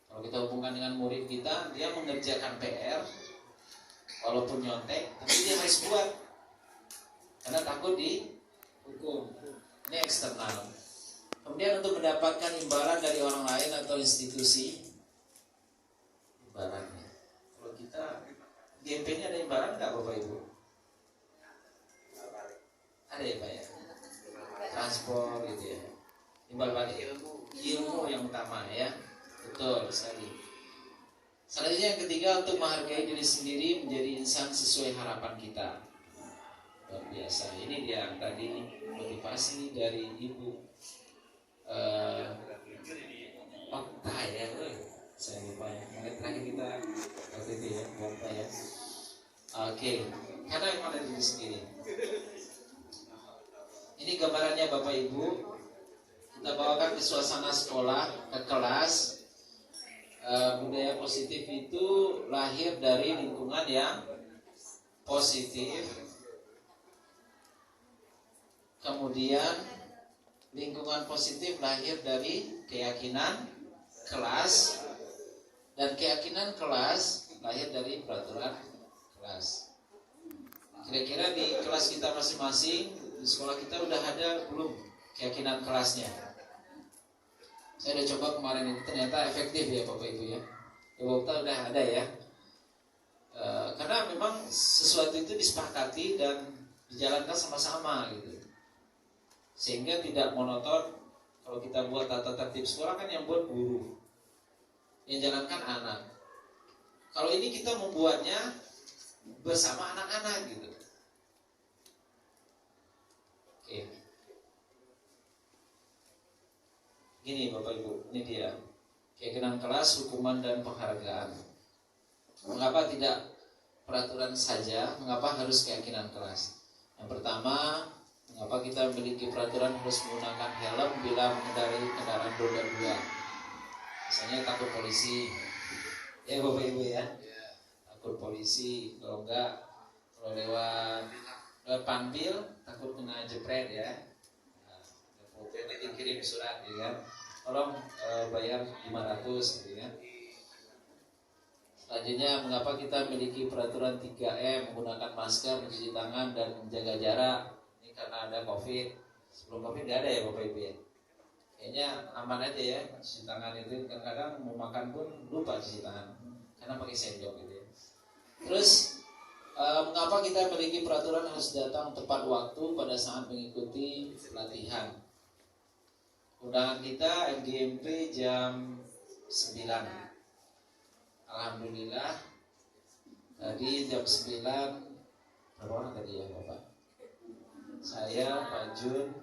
Kalau kita hubungkan dengan murid kita, dia mengerjakan PR, walaupun nyontek, tapi dia harus buat karena takut dihukum. Ini eksternal. Kemudian untuk mendapatkan imbalan dari orang lain atau institusi, imbalannya. Kalau kita GMP-nya ada imbalan nggak Bapak Ibu? Ada ya Pak ya? Transport gitu ya. Imbal balik ilmu yang utama ya. Betul sekali. Selanjutnya yang ketiga, untuk menghargai diri sendiri, menjadi insan sesuai harapan kita. Luar biasa. Ini dia tadi motivasi dari Ibu Okta ya. Saya lupa ya. Menit terakhir kita waktu itu ya, Okta ya. Oke. Karena memang dari diri sendiri. Ini gambarannya Bapak Ibu. Kita bawakan ke suasana sekolah, ke kelas. Budaya positif itu lahir dari lingkungan yang positif. Kemudian lingkungan positif lahir dari keyakinan kelas, dan keyakinan kelas lahir dari peraturan kelas. Kira-kira di kelas kita masing-masing, di sekolah kita udah ada belum keyakinan kelasnya? Saya udah coba kemarin itu, ternyata efektif ya Bapak Ibu ya. Bapak udah ada ya. Karena memang sesuatu itu disepakati dan dijalankan sama-sama gitu. Sehingga tidak monoton. Kalau kita buat tata tertib sekolah kan yang buat guru, yang jalankan anak. Kalau ini kita membuatnya bersama anak-anak gitu. Oke. Gini Bapak Ibu, ini dia keyakinan kelas, hukuman dan penghargaan. Mengapa tidak peraturan saja? Mengapa harus keyakinan kelas? Yang pertama, mengapa kita memiliki peraturan harus menggunakan helm bila mengendarai kendaraan roda 2? Misalnya takut polisi, ya Bapak Ibu ya, takut polisi. Kalau enggak, kalau lewat panpil takut kena jepret ya. Foto nanti kirim surat ya kan, tolong bayar 500 gitu ya. Selanjutnya, mengapa kita memiliki peraturan 3M, menggunakan masker, mencuci tangan dan menjaga jarak? Ini karena ada COVID. Sebelum COVID nggak ada ya Bapak Ibu ya. Kayaknya aman aja ya, cuci tangan itu. Kadang-kadang mau makan pun lupa cuci tangan karena pakai sendok gitu ya. Terus mengapa kita memiliki peraturan harus datang tepat waktu pada saat mengikuti pelatihan? Undangan kita MGMP jam 9. Alhamdulillah tadi jam 9 berapa orang tadi ya Bapak? Saya, Pak Jun,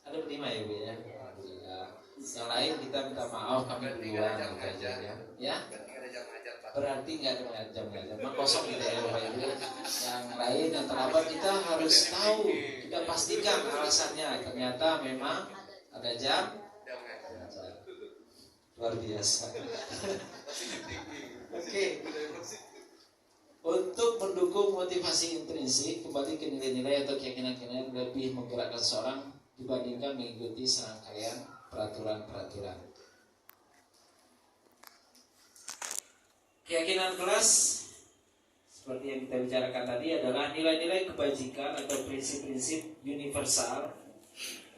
ada berlima ya Bu ya. Alhamdulillah. Yang lain kita minta maaf, kami duluan aja ya. Ya? Berarti nggak ada jam ngajar, kosong gitu ya Bapak Ibu. Yang lain yang terlambat kita harus tahu, kita pastikan alasannya. Ternyata memang ada jam. Luar biasa. Oke. Untuk mendukung motivasi intrinsik, kembali ke nilai-nilai atau keyakinan-keyakinan lebih menggerakkan seseorang dibandingkan mengikuti serangkaian peraturan-peraturan. Keyakinan kelas seperti yang kita bicarakan tadi adalah nilai-nilai kebajikan atau prinsip-prinsip universal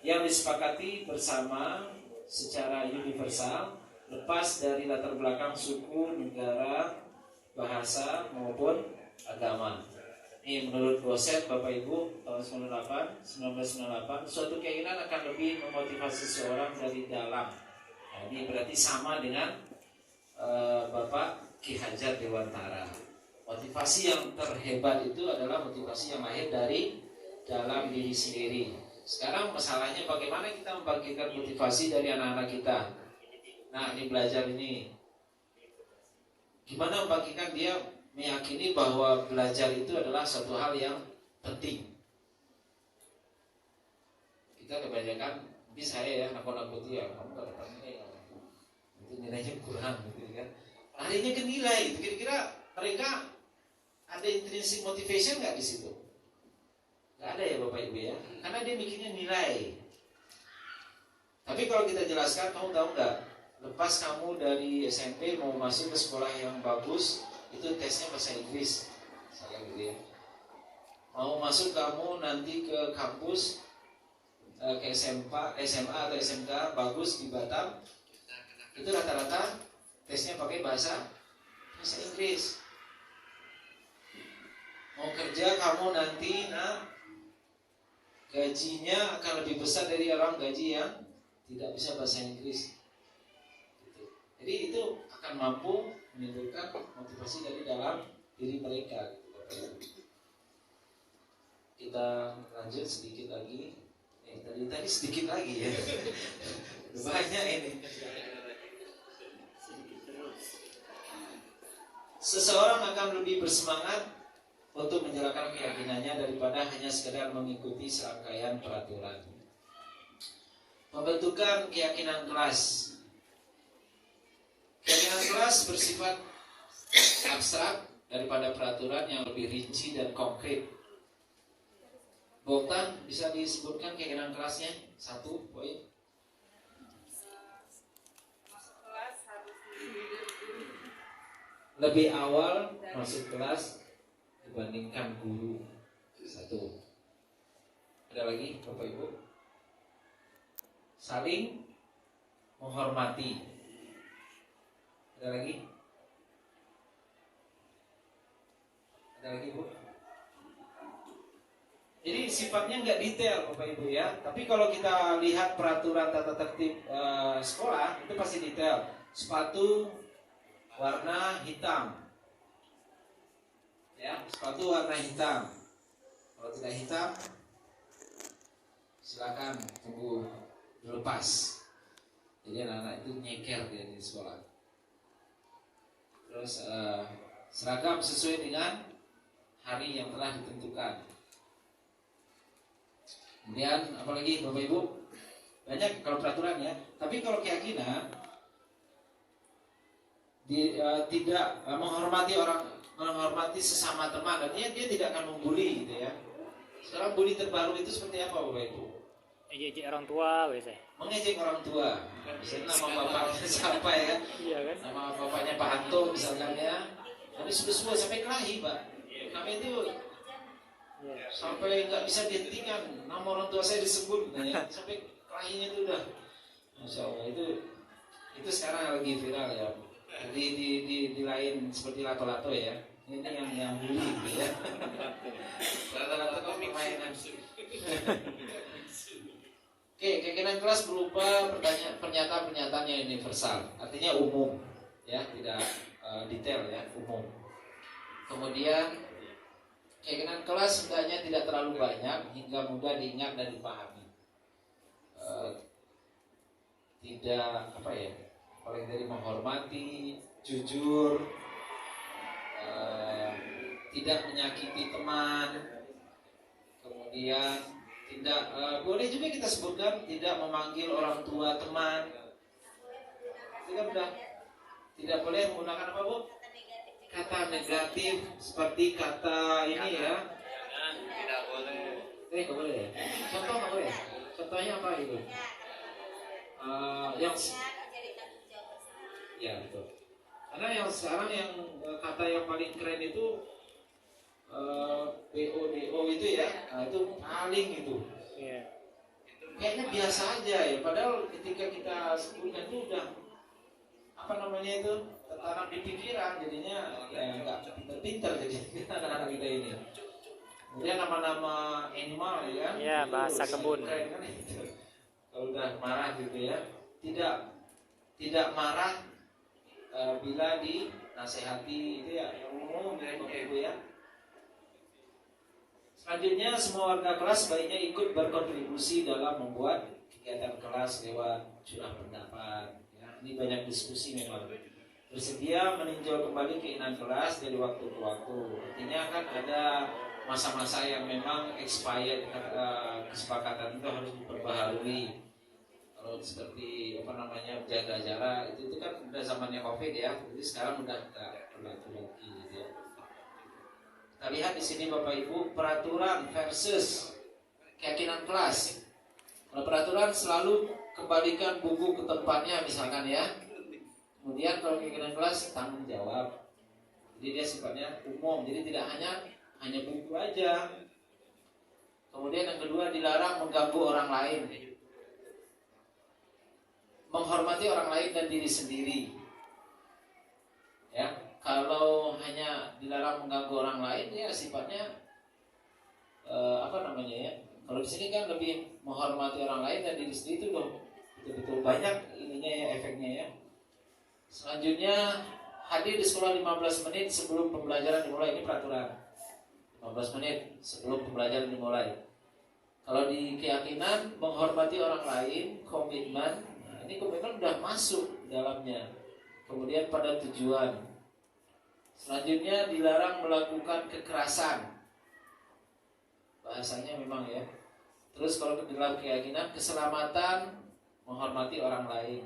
yang disepakati bersama secara universal, lepas dari latar belakang suku, negara, bahasa maupun agama. Ini menurut Goset Bapak Ibu tahun 1998, suatu keinginan akan lebih memotivasi seseorang dari dalam. Nah, ini berarti sama dengan Bapak Ki Hajar Dewantara. Motivasi yang terhebat itu adalah motivasi yang lahir dari dalam diri sendiri. Sekarang masalahnya bagaimana kita membagikan motivasi dari anak-anak kita. Nah, ini belajar ini. Gimana membagikan dia meyakini bahwa belajar itu adalah suatu hal yang penting. Kita kebanyakan, mungkin saya ya, nakut-nakuti ya, kamu gak dapat nilai, itu nilainya kurang gitu kan. Larinya ke nilai, kira-kira mereka ada intrinsic motivation nggak di situ? Nggak ada ya Bapak Ibu ya, karena dia mikirnya nilai. Tapi kalau kita jelaskan, kamu tahu nggak? Lepas kamu dari SMP mau masuk ke sekolah yang bagus, itu tesnya bahasa Inggris, misalnya gitu ya. Mau masuk kamu nanti ke kampus, ke SMA atau SMK bagus di Batam, itu rata-rata tesnya pakai bahasa Inggris. Mau kerja kamu nanti, gajinya akan lebih besar dari orang gaji yang tidak bisa bahasa Inggris. Gitu. Jadi itu akan mampu menimbulkan motivasi dari dalam diri mereka. Kita lanjut sedikit lagi. Tadi sedikit lagi ya. Banyak ini. Seseorang akan lebih bersemangat untuk menjalankan keyakinannya daripada hanya sekedar mengikuti serangkaian peraturan. Pembentukan keyakinan kelas. Keyakinan kelas bersifat abstrak daripada peraturan yang lebih rinci dan konkret. Boltan bisa disebutkan keyakinan kelasnya? 1 poin. Lebih awal masuk kelas dibandingkan guru. 1. Ada lagi Bapak Ibu? Saling menghormati. Ada lagi? Ada lagi Bu? Jadi sifatnya nggak detail Bapak Ibu ya. Tapi kalau kita lihat peraturan tata tertib sekolah itu pasti detail. Sepatu warna hitam. Ya, sepatu warna hitam. Kalau tidak hitam, silakan tunggu dilepas. Jadi anak-anak itu nyeker dia di sekolah. Terus seragam sesuai dengan hari yang telah ditentukan. Kemudian apalagi Bapak Ibu, banyak kalau peraturan ya. Tapi kalau keyakinan tidak menghormati sesama teman, artinya dia tidak akan membuli gitu ya. Sekarang bully terbaru itu seperti apa Bapak Ibu? Ejek orang tua biasanya. Mengejek orang tua. Misalnya nama bapaknya siapa ya? Iya kan? Nama bapaknya Pak Anto misalkan ya. Tapi sudah sampai kelahi Pak. Kami itu sampai nggak bisa dihentikan. Nama orang tua saya disebut, ya. Sampai kelahinya itu udah. Masya Allah itu sekarang lagi viral ya. Di lain seperti lato-lato ya. Ini yang bully gitu ya. Lato-lato kan permainan. Oke, keyakinan kelas berupa pernyataan-pernyataan yang universal, artinya umum, ya, tidak detail ya, umum. Kemudian keyakinan kelas hendaknya tidak terlalu banyak hingga mudah diingat dan dipahami. Tidak paling dari menghormati, jujur, tidak menyakiti teman, kemudian tidak boleh juga kita sebutkan tidak memanggil orang tua teman. Tidak boleh menggunakan apa Bu? Kata negatif seperti kata ini ya. Tidak boleh. Nggak boleh ya? Contoh nggak boleh? Contohnya apa itu? Yang ya betul. Karena yang sekarang yang kata yang paling keren itu BODO itu ya, nah itu paling itu. Iya. Kayaknya biasa aja ya, padahal ketika kita sebutkan itu udah apa namanya itu tertanam di pikiran, jadinya ya nggak pinter-pinter jadi anak-anak kita ini. Kemudian nama-nama animal ya, Iya, itu bahasa sangat kebun. keren kan itu. Kalau udah marah gitu ya, tidak marah bila dinasehati itu ya, yang umum dari Bapak Ibu ya. Selanjutnya semua warga kelas sebaiknya ikut berkontribusi dalam membuat kegiatan kelas lewat curah pendapat. Ya, ini banyak diskusi memang. Bersedia meninjau kembali keinginan kelas dari waktu ke waktu. Artinya kan ada masa-masa yang memang expired, kesepakatan itu harus diperbaharui. Kalau seperti apa namanya jaga jarak itu kan udah zamannya COVID ya, jadi sekarang udah nggak berlaku lagi gitu ya. Kita lihat di sini Bapak Ibu, peraturan versus keyakinan kelas. Kalau peraturan selalu kembalikan buku ke tempatnya misalkan ya. Kemudian kalau keyakinan kelas tanggung jawab. Jadi dia sifatnya umum, jadi tidak hanya buku aja. Kemudian yang kedua, dilarang mengganggu orang lain. Menghormati orang lain dan diri sendiri. Ya. Kalau hanya dilarang mengganggu orang lain, ya sifatnya apa namanya ya? Kalau di sini kan lebih menghormati orang lain dan diri sendiri itu loh, betul-betul banyak ininya ya, efeknya ya. Selanjutnya, hadir di sekolah 15 menit sebelum pembelajaran dimulai. Ini peraturan 15 menit sebelum pembelajaran dimulai. Kalau di keyakinan, menghormati orang lain, komitmen. Nah, ini komitmen udah masuk dalamnya. Kemudian pada tujuan. Selanjutnya dilarang melakukan kekerasan. Bahasanya memang ya. Terus kalau dalam keyakinan keselamatan, menghormati orang lain.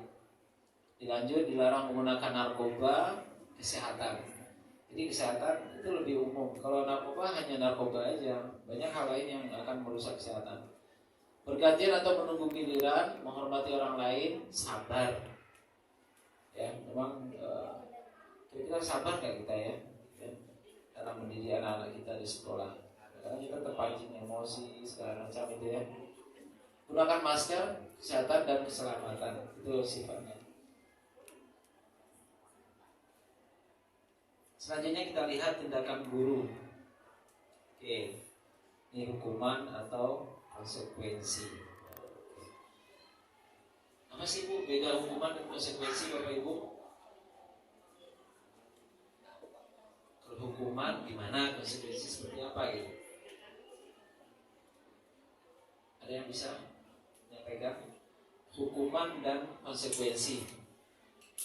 Dilanjut dilarang menggunakan narkoba, kesehatan. Jadi kesehatan itu lebih umum. Kalau narkoba hanya narkoba aja. Banyak hal lain yang akan merusak kesehatan. Bergantian atau menunggu giliran, menghormati orang lain, sabar. Ya, memang kita sabar kayak kita ya dalam mendidik anak-anak kita di sekolah. Karena kita terpancing emosi segala macam itu ya. Gunakan masker, kesehatan dan keselamatan itu sifatnya. Selanjutnya kita lihat tindakan guru. Oke, ini hukuman atau konsekuensi. Apa sih Bu beda hukuman dan konsekuensi Bapak Ibu? Hukuman gimana, konsekuensi seperti apa gitu? Ada yang bisa menyampaikan hukuman dan konsekuensi?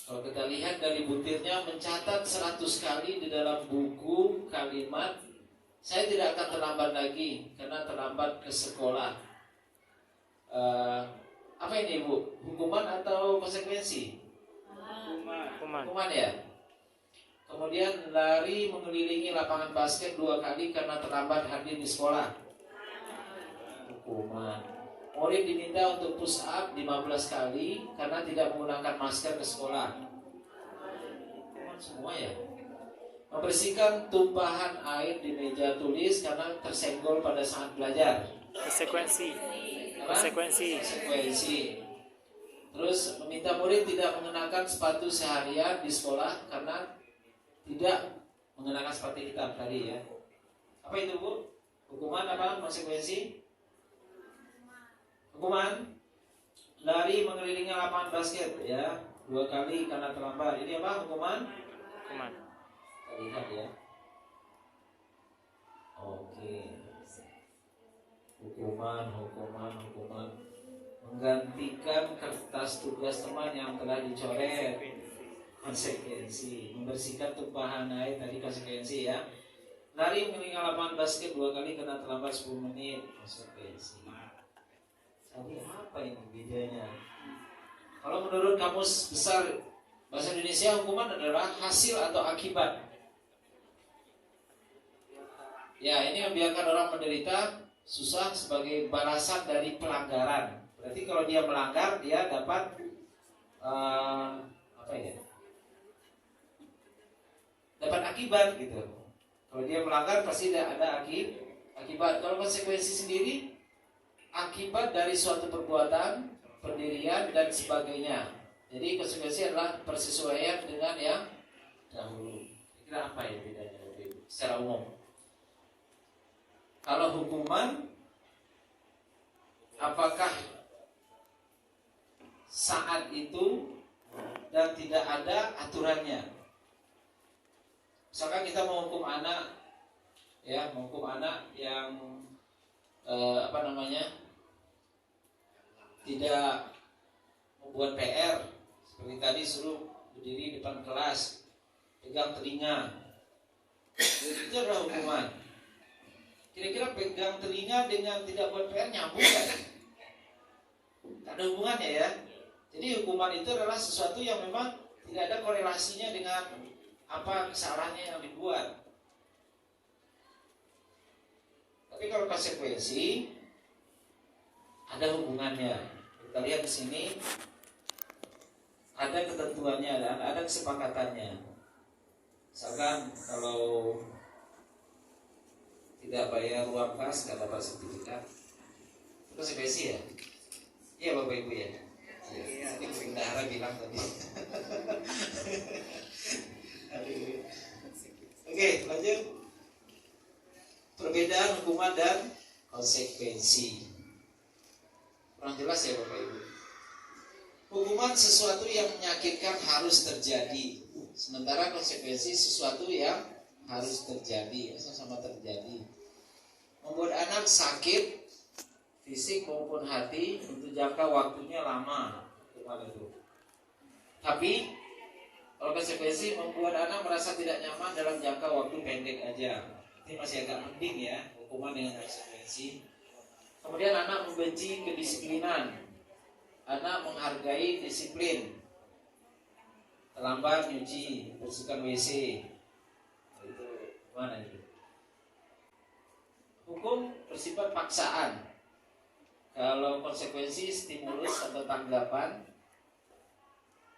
Kalau kita lihat dari butirnya mencatat 100 kali di dalam buku kalimat saya tidak akan terlambat lagi karena terlambat ke sekolah. Apa ini Bu? Hukuman atau konsekuensi? Hukuman ya. Kemudian lari mengelilingi lapangan basket 2 kali karena terlambat hadir di sekolah. Hukuman. Murid diminta untuk push up 15 kali karena tidak menggunakan masker ke sekolah. Hukuman semua ya. Membersihkan tumpahan air di meja tulis karena tersenggol pada saat belajar. Konsekuensi. Terus meminta murid tidak mengenakan sepatu seharian di sekolah karena tidak mengenakan sepatu hitam tadi ya. Apa itu Bu? Hukuman apa? Konsekuensi? Hukuman lari mengelilingi lapangan basket ya 2 kali karena terlambat. Ini apa? Hukuman? Kita lihat ya. Oke. Hukuman. Menggantikan kertas tugas teman yang telah dicoret. Konsekuensi. Membersihkan tumpahan air tadi konsekuensi ya. Lari mengelilingi lapangan basket 2 kali karena terlambat 10 menit. Konsekuensi. Jadi apa ini bedanya? Kalau menurut Kamus Besar Bahasa Indonesia, hukuman adalah hasil atau akibat. Ya, ini membiarkan orang menderita susah sebagai balasan dari pelanggaran. Berarti kalau dia melanggar, dia dapat apa ya? Dapat akibat gitu. Kalau dia melanggar pasti ada akibat. Kalau konsekuensi sendiri akibat dari suatu perbuatan, pendirian dan sebagainya. Jadi konsekuensi adalah persesuaian dengan yang dahulu. Kira apa ya bedanya secara umum? Kalau hukuman, apakah saat itu dan tidak ada aturannya? Misalkan kita menghukum anak, ya, menghukum anak yang tidak membuat PR, seperti tadi suruh berdiri depan kelas, pegang telinga, itu adalah hukuman. Kira-kira pegang telinga dengan tidak buat PR nyambung kan? Tak ada hubungannya ya. Jadi hukuman itu adalah sesuatu yang memang tidak ada korelasinya dengan apa kesalahannya yang dibuat. Tapi kalau konsekuensi ada hubungannya. Kita lihat di sini ada ketentuannya dan ada kesepakatannya. Misalkan kalau tidak bayar uang kas nggak dapat sertifikat, itu konsekuensi ya. Iya Bapak Ibu ya. Iya. Ini bendahara bilang tadi. Oke, lanjut. Perbedaan hukuman dan konsekuensi. Kurang jelas ya Bapak Ibu. Hukuman sesuatu yang menyakitkan harus terjadi, sementara konsekuensi sesuatu yang harus terjadi, sama-sama terjadi. Membuat anak sakit fisik maupun hati untuk jangka waktunya lama, hukuman itu. Tapi kalau konsekuensi membuat anak merasa tidak nyaman dalam jangka waktu pendek aja, ini masih agak mending ya, hukuman dengan konsekuensi. Kemudian anak membenci kedisiplinan, anak menghargai disiplin, terlambat nyuci, bersihkan WC, itu mana itu? Hukum bersifat paksaan. Kalau konsekuensi stimulus atau tanggapan,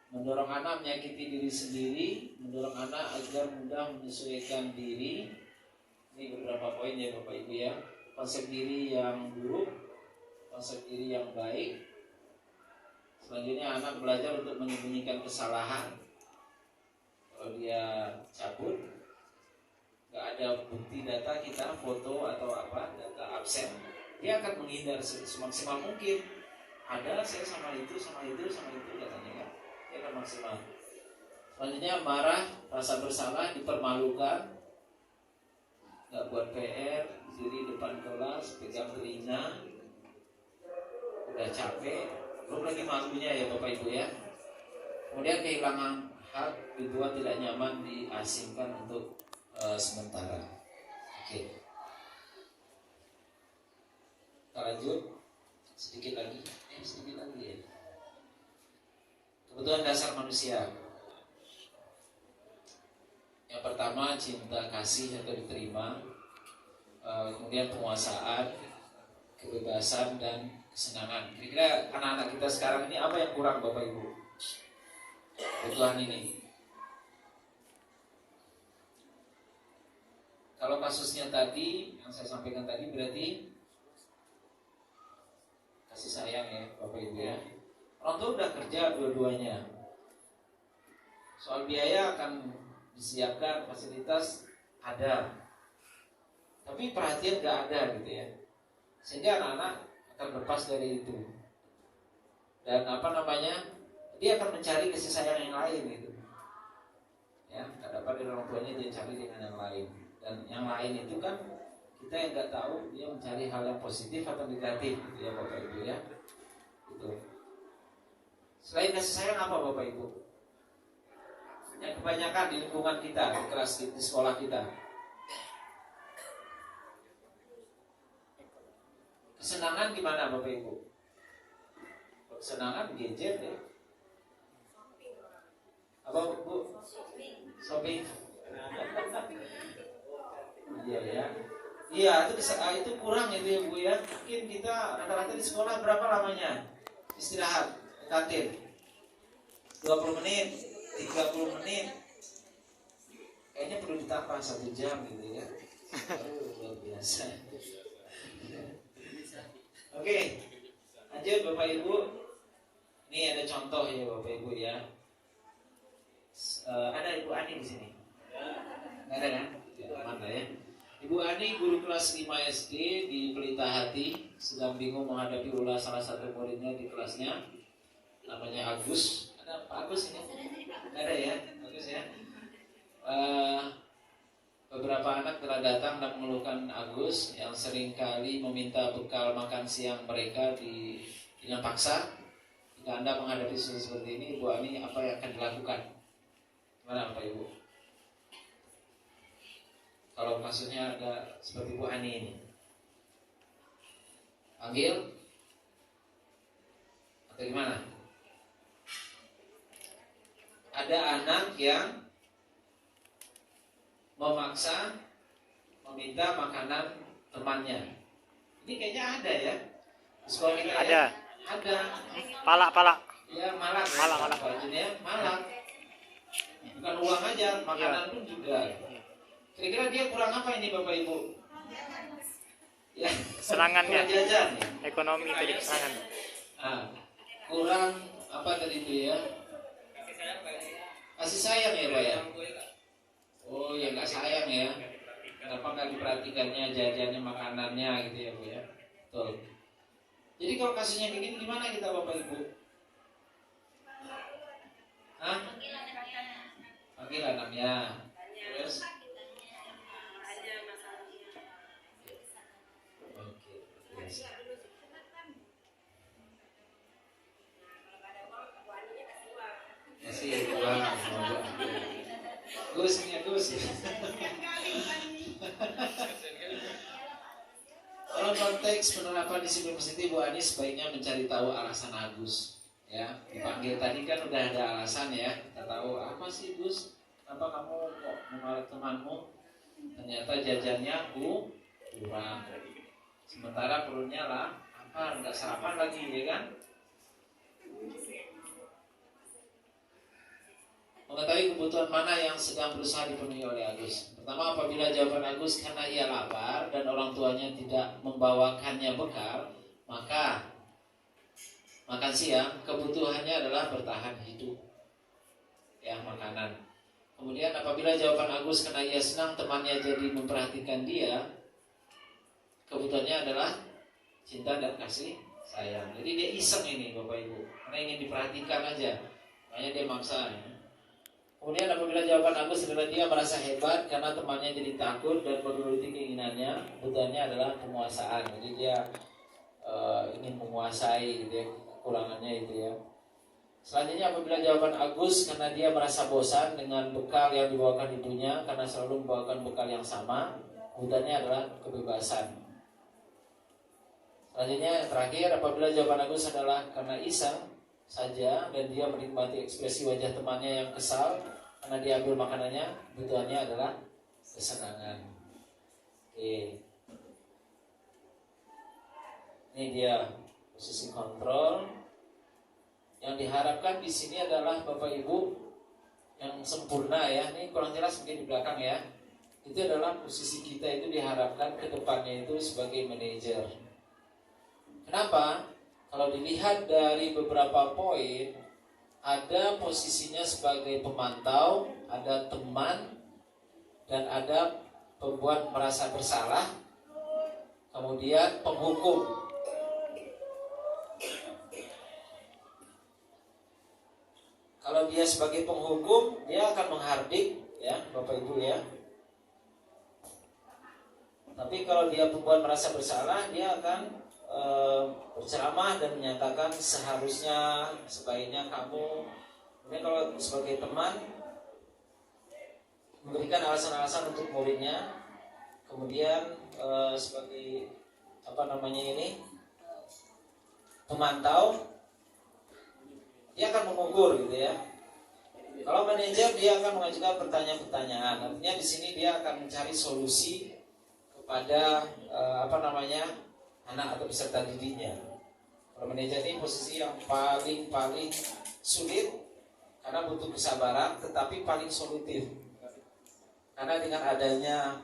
mendorong anak menyakiti diri sendiri, mendorong anak agar mudah menyesuaikan diri. Ini beberapa poin ya Bapak Ibu ya. Konsep diri yang buruk, konsep diri yang baik. Selanjutnya anak belajar untuk menyembunyikan kesalahan. Kalau dia cabut, nggak ada bukti data kita, foto atau apa, data absen, dia akan menghindar semaksimal mungkin. Ada saya sama itu katanya kan, dia akan maksimal. Selanjutnya marah, rasa bersalah, dipermalukan, nggak buat PR, diri depan kelas, pegang telinga, udah capek, belum lagi malunya ya Bapak Ibu ya. Kemudian kehilangan hak, dibuat tidak nyaman, diasingkan untuk sementara. Oke. Kita lanjut sedikit lagi ya. Kebutuhan dasar manusia. Yang pertama cinta kasih atau diterima, kemudian penguasaan, kebebasan dan kesenangan. Kira-kira anak-anak kita sekarang ini apa yang kurang Bapak Ibu? Kebutuhan ini. Kalau kasusnya tadi yang saya sampaikan tadi berarti kasih sayang ya Bapak Ibu ya. Orang tua udah kerja dua-duanya. Soal biaya akan disiapkan, fasilitas ada, tapi perhatian gak ada gitu ya. Sehingga anak-anak akan lepas dari itu. Dan dia akan mencari kasih sayang yang lain gitu. Ya, gak dapat dari orang tuanya, dia cari dengan yang lain. Dan yang lain itu kan kita yang nggak tahu dia mencari hal yang positif atau negatif, gitu ya Bapak Ibu ya. Itu. Selain kasih sayang apa Bapak Ibu? Yang kebanyakan di lingkungan kita, di kelas di sekolah kita. Kesenangan gimana Bapak Ibu? Kesenangan gadget ya. Apa Bu? Shopping. Iya ya. Iya itu kurang itu ya Bu ya. Mungkin kita rata-rata di sekolah berapa lamanya istirahat di kantin? 20 menit, 30 menit. kayaknya perlu ditambah 1 jam gitu ya. Luar biasa. Oke, lanjut Bapak Ibu. Ini ada contoh ya Bapak Ibu ya. Ada Ibu Ani di sini? Nggak ada kan? Ya, aman lah ya. Ibu Ani guru kelas 5 SD di Pelita Hati, sedang bingung menghadapi ulah salah satu muridnya di kelasnya. Namanya Agus. Ada Pak Agus ini? Nggak ada ya? Agus ya. Beberapa anak telah datang dan mengeluhkan Agus yang seringkali meminta bekal makan siang mereka dengan paksa. Jika Anda menghadapi situasi seperti ini, Ibu Ani, apa yang akan dilakukan? Gimana Bapak Ibu? Kalau maksudnya ada seperti Bu Ani ini, panggil atau gimana? Ada anak yang memaksa meminta makanan temannya. Ini kayaknya ada ya? Di sekolah kita Ada. ya? Ada. Palak. Ya malak. Malak. Bajunya malak. Bukan uang aja, makanan pun juga. Kira-kira dia kurang apa ini Bapak Ibu? Ya. Serangannya. Kurang jajan ya. Ekonomi tadi serangan. Kurang apa tadi itu ya? Kasih sayang ya Pak ya? Oh ya nggak sayang ya? Kenapa nggak diperhatikannya jajannya, makanannya gitu ya Bu ya? Betul. Jadi kalau kasusnya kayak gini gimana kita Bapak Ibu? Hah? Panggil anaknya. Terus? Oke. Kasih uang. Gus. Dalam konteks penerapan disiplin positif, Bu Ani sebaiknya mencari tahu alasan Agus. Ya, dipanggil tadi kan udah ada alasan ya. Kita tahu apa sih Gus? Kenapa kamu kok memalak temanmu? Ternyata jajannya kurang. Sementara perutnya lah apa? Nggak sarapan lagi ya kan? Mengetahui kebutuhan mana yang sedang berusaha dipenuhi oleh Agus. Pertama, apabila jawaban Agus karena ia lapar dan orang tuanya tidak membawakannya bekal, maka makan siang kebutuhannya adalah bertahan hidup, ya makanan. Kemudian apabila jawaban Agus karena ia senang temannya jadi memperhatikan dia, kebutuhannya adalah cinta dan kasih sayang. Jadi dia iseng ini Bapak Ibu, karena ingin diperhatikan aja, makanya dia maksa. Ya. Kemudian apabila jawaban Agus adalah dia merasa hebat karena temannya jadi takut dan menuruti keinginannya, kebutuhannya adalah penguasaan. Jadi dia ingin menguasai gitu ya, kekurangannya itu ya. Selanjutnya apabila jawaban Agus karena dia merasa bosan dengan bekal yang dibawakan ibunya karena selalu membawakan bekal yang sama, kebutuhannya adalah kebebasan. Selanjutnya yang terakhir, apabila jawaban Agus adalah karena iseng saja dan dia menikmati ekspresi wajah temannya yang kesal karena dia ambil makanannya, kebutuhannya adalah kesenangan. Oke. Ini dia posisi kontrol. Yang diharapkan di sini adalah Bapak Ibu yang sempurna ya. Ini kurang jelas mungkin di belakang ya. Itu adalah posisi kita itu diharapkan ke depannya itu sebagai manajer. Kenapa? Kalau dilihat dari beberapa poin, ada posisinya sebagai pemantau, ada teman, dan ada pembuat merasa bersalah, kemudian penghukum. Kalau dia sebagai penghukum, dia akan menghardik, ya Bapak Ibu ya. Tapi kalau dia pembuat merasa bersalah, dia akan berceramah dan menyatakan seharusnya, sebaiknya kamu. Kemudian kalau sebagai teman, memberikan alasan-alasan untuk muridnya. Kemudian sebagai pemantau, dia akan mengukur gitu ya. Kalau manajer, dia akan mengajukan pertanyaan-pertanyaan. Artinya di sini dia akan mencari solusi kepada anak atau peserta didiknya. Kalau manajer ini posisi yang paling sulit karena butuh kesabaran, tetapi paling solutif. Karena dengan adanya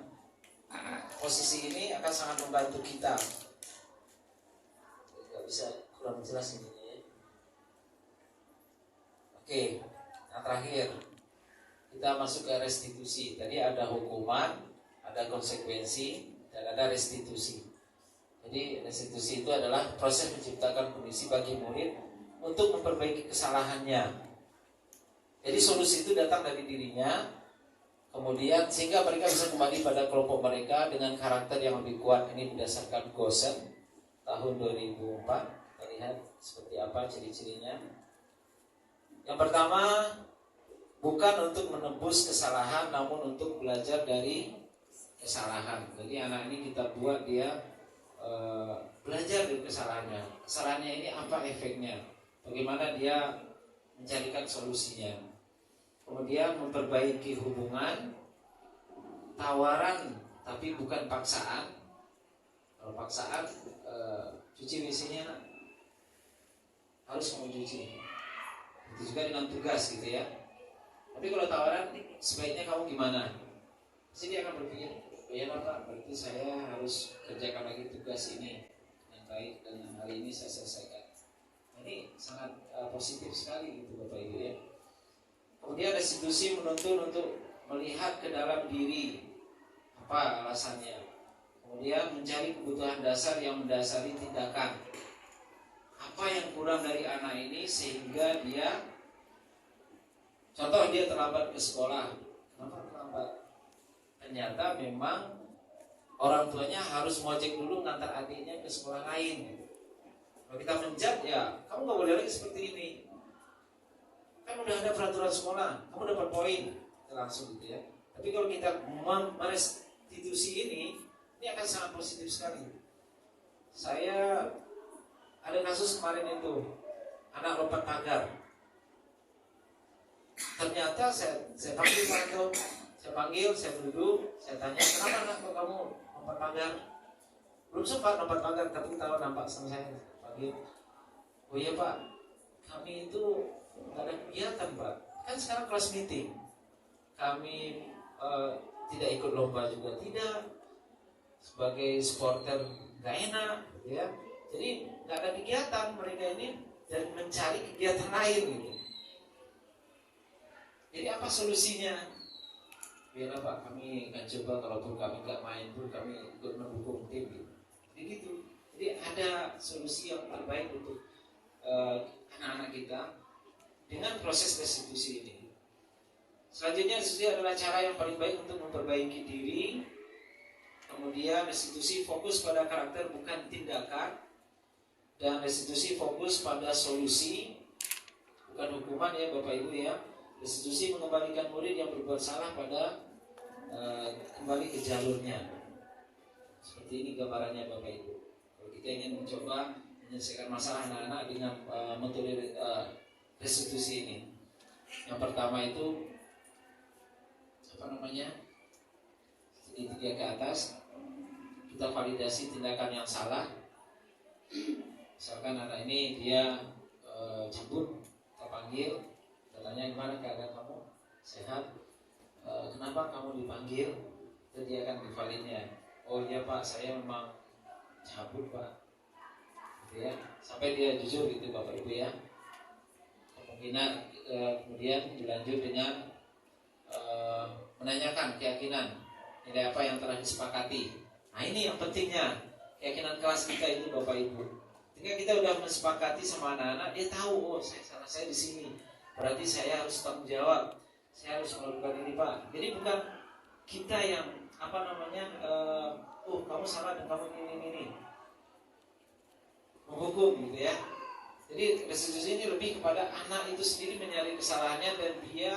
posisi ini akan sangat membantu kita. Gak bisa kurang jelas ini ya. Oke, yang terakhir kita masuk ke restitusi. Tadi ada hukuman, ada konsekuensi, dan ada restitusi. Jadi restitusi itu adalah proses menciptakan kondisi bagi murid untuk memperbaiki kesalahannya. Jadi solusi itu datang dari dirinya, kemudian sehingga mereka bisa kembali pada kelompok mereka dengan karakter yang lebih kuat. Ini berdasarkan Gosen tahun 2004. Kita lihat seperti apa ciri-cirinya. Yang pertama, bukan untuk menebus kesalahan, namun untuk belajar dari kesalahan. Jadi anak ini kita buat dia belajar dari kesalahannya. Kesalahannya ini apa efeknya? Bagaimana dia mencarikan solusinya? Kemudian memperbaiki hubungan, tawaran tapi bukan paksaan. Kalau paksaan, cuci WC-nya harus kamu cuci. Itu juga dengan tugas gitu ya. Tapi kalau tawaran, sebaiknya kamu gimana? Pasti dia akan berpikir, ya Pak, berarti saya harus kerjakan lagi tugas ini yang baik dan hari ini saya selesaikan. Ini sangat positif sekali gitu Bapak Ibu ya. Kemudian restitusi menuntun untuk melihat ke dalam diri, apa alasannya. Kemudian mencari kebutuhan dasar yang mendasari tindakan. Apa yang kurang dari anak ini sehingga dia, contoh dia terlambat ke sekolah. Kenapa terlambat? Ternyata memang orang tuanya harus ngojek dulu ngantar adiknya ke sekolah lain. Kalau kita menjat ya, kamu gak boleh lagi seperti ini. Kan udah ada peraturan sekolah, kamu dapat poin langsung gitu ya. Tapi kalau kita merestitusi ini akan sangat positif sekali. Saya ada kasus kemarin itu, anak lompat pagar. Ternyata saya panggil, saya duduk, saya tanya, kenapa anak kok kamu lompat pagar? Belum sempat lompat pagar, tapi tahu nampak sama saya. Panggil, oh iya Pak, kami itu nggak ada kegiatan Pak. Kan sekarang kelas meeting, kami tidak ikut lomba juga tidak. Sebagai supporter nggak enak, ya. Jadi nggak ada kegiatan mereka ini dan mencari kegiatan lain gitu. Jadi apa solusinya? Biar Pak, kami akan coba kalaupun kami nggak main pun kami ikut mendukung tim gitu. Jadi gitu. Jadi ada solusi yang terbaik untuk anak-anak kita dengan proses restitusi ini. Selanjutnya restitusi adalah cara yang paling baik untuk memperbaiki diri. Kemudian restitusi fokus pada karakter bukan tindakan. Dan restitusi fokus pada solusi bukan hukuman ya Bapak Ibu ya. Restitusi mengembalikan murid yang berbuat salah pada kembali ke jalurnya. Seperti ini gambarannya Bapak Ibu. Kalau kita ingin mencoba menyelesaikan masalah anak-anak dengan metode restitusi ini. Yang pertama itu segitiga ke atas, kita validasi tindakan yang salah. Misalkan anak ini dia cabut, kita panggil, kita tanya gimana keadaan kamu, sehat? Kenapa kamu dipanggil? Itu dia akan divalidnya. Oh iya Pak, saya memang cabut Pak. Gitu ya. Sampai dia jujur gitu Bapak Ibu ya. Kemungkinan kemudian dilanjut dengan menanyakan keyakinan, nilai apa yang telah disepakati. Nah ini yang pentingnya, keyakinan kelas kita itu Bapak Ibu. Ketika kita sudah mensepakati sama anak-anak, dia tahu, oh salah saya di sini. Berarti saya harus tanggung jawab. Saya harus melakukan ini Pak. Jadi bukan kita yang kamu salah dan kamu ini. Menghukum gitu ya. Jadi restitusi ini lebih kepada anak itu sendiri menyadari kesalahannya dan dia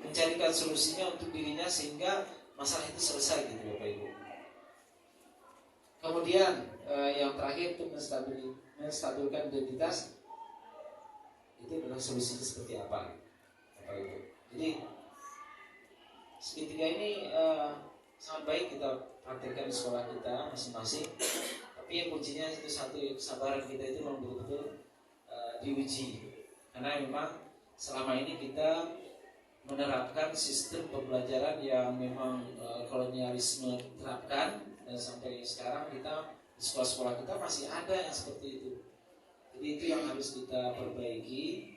mencarikan solusinya untuk dirinya sehingga masalah itu selesai gitu Bapak Ibu. Kemudian yang terakhir itu menstabilkan identitas. Itu adalah solusinya seperti apa Bapak Ibu. Jadi segitiga ini sangat baik kita praktekkan di sekolah kita masing-masing. Tapi yang kuncinya itu satu, kesabaran kita itu memang betul-betul diuji. Karena memang selama ini kita menerapkan sistem pembelajaran yang memang kolonialisme terapkan, dan sampai sekarang kita di sekolah-sekolah kita masih ada yang seperti itu. Jadi itu yang harus kita perbaiki.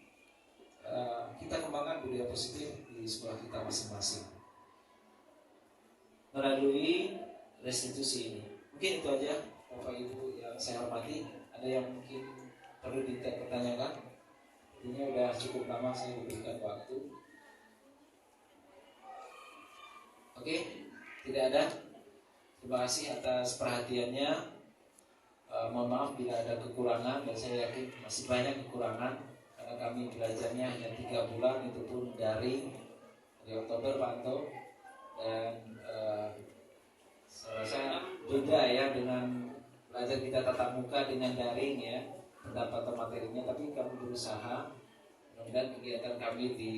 Kita kembangkan budaya positif di sekolah kita masing-masing melalui restitusi ini. Mungkin itu aja Bapak Ibu yang saya hormati. Ada yang mungkin perlu dipertanyakan? Ini udah cukup lama saya diberikan waktu. Oke, tidak ada. Terima kasih atas perhatiannya. Mohon maaf bila ada kekurangan, dan saya yakin masih banyak kekurangan karena kami belajarnya hanya 3 bulan, itu pun daring dari Oktober Pak Anto. Dan saya rasa beda ya dengan belajar kita tatap muka dengan daring ya, pendapatan materinya, tapi kami berusaha. Mudah-mudahan kegiatan kami di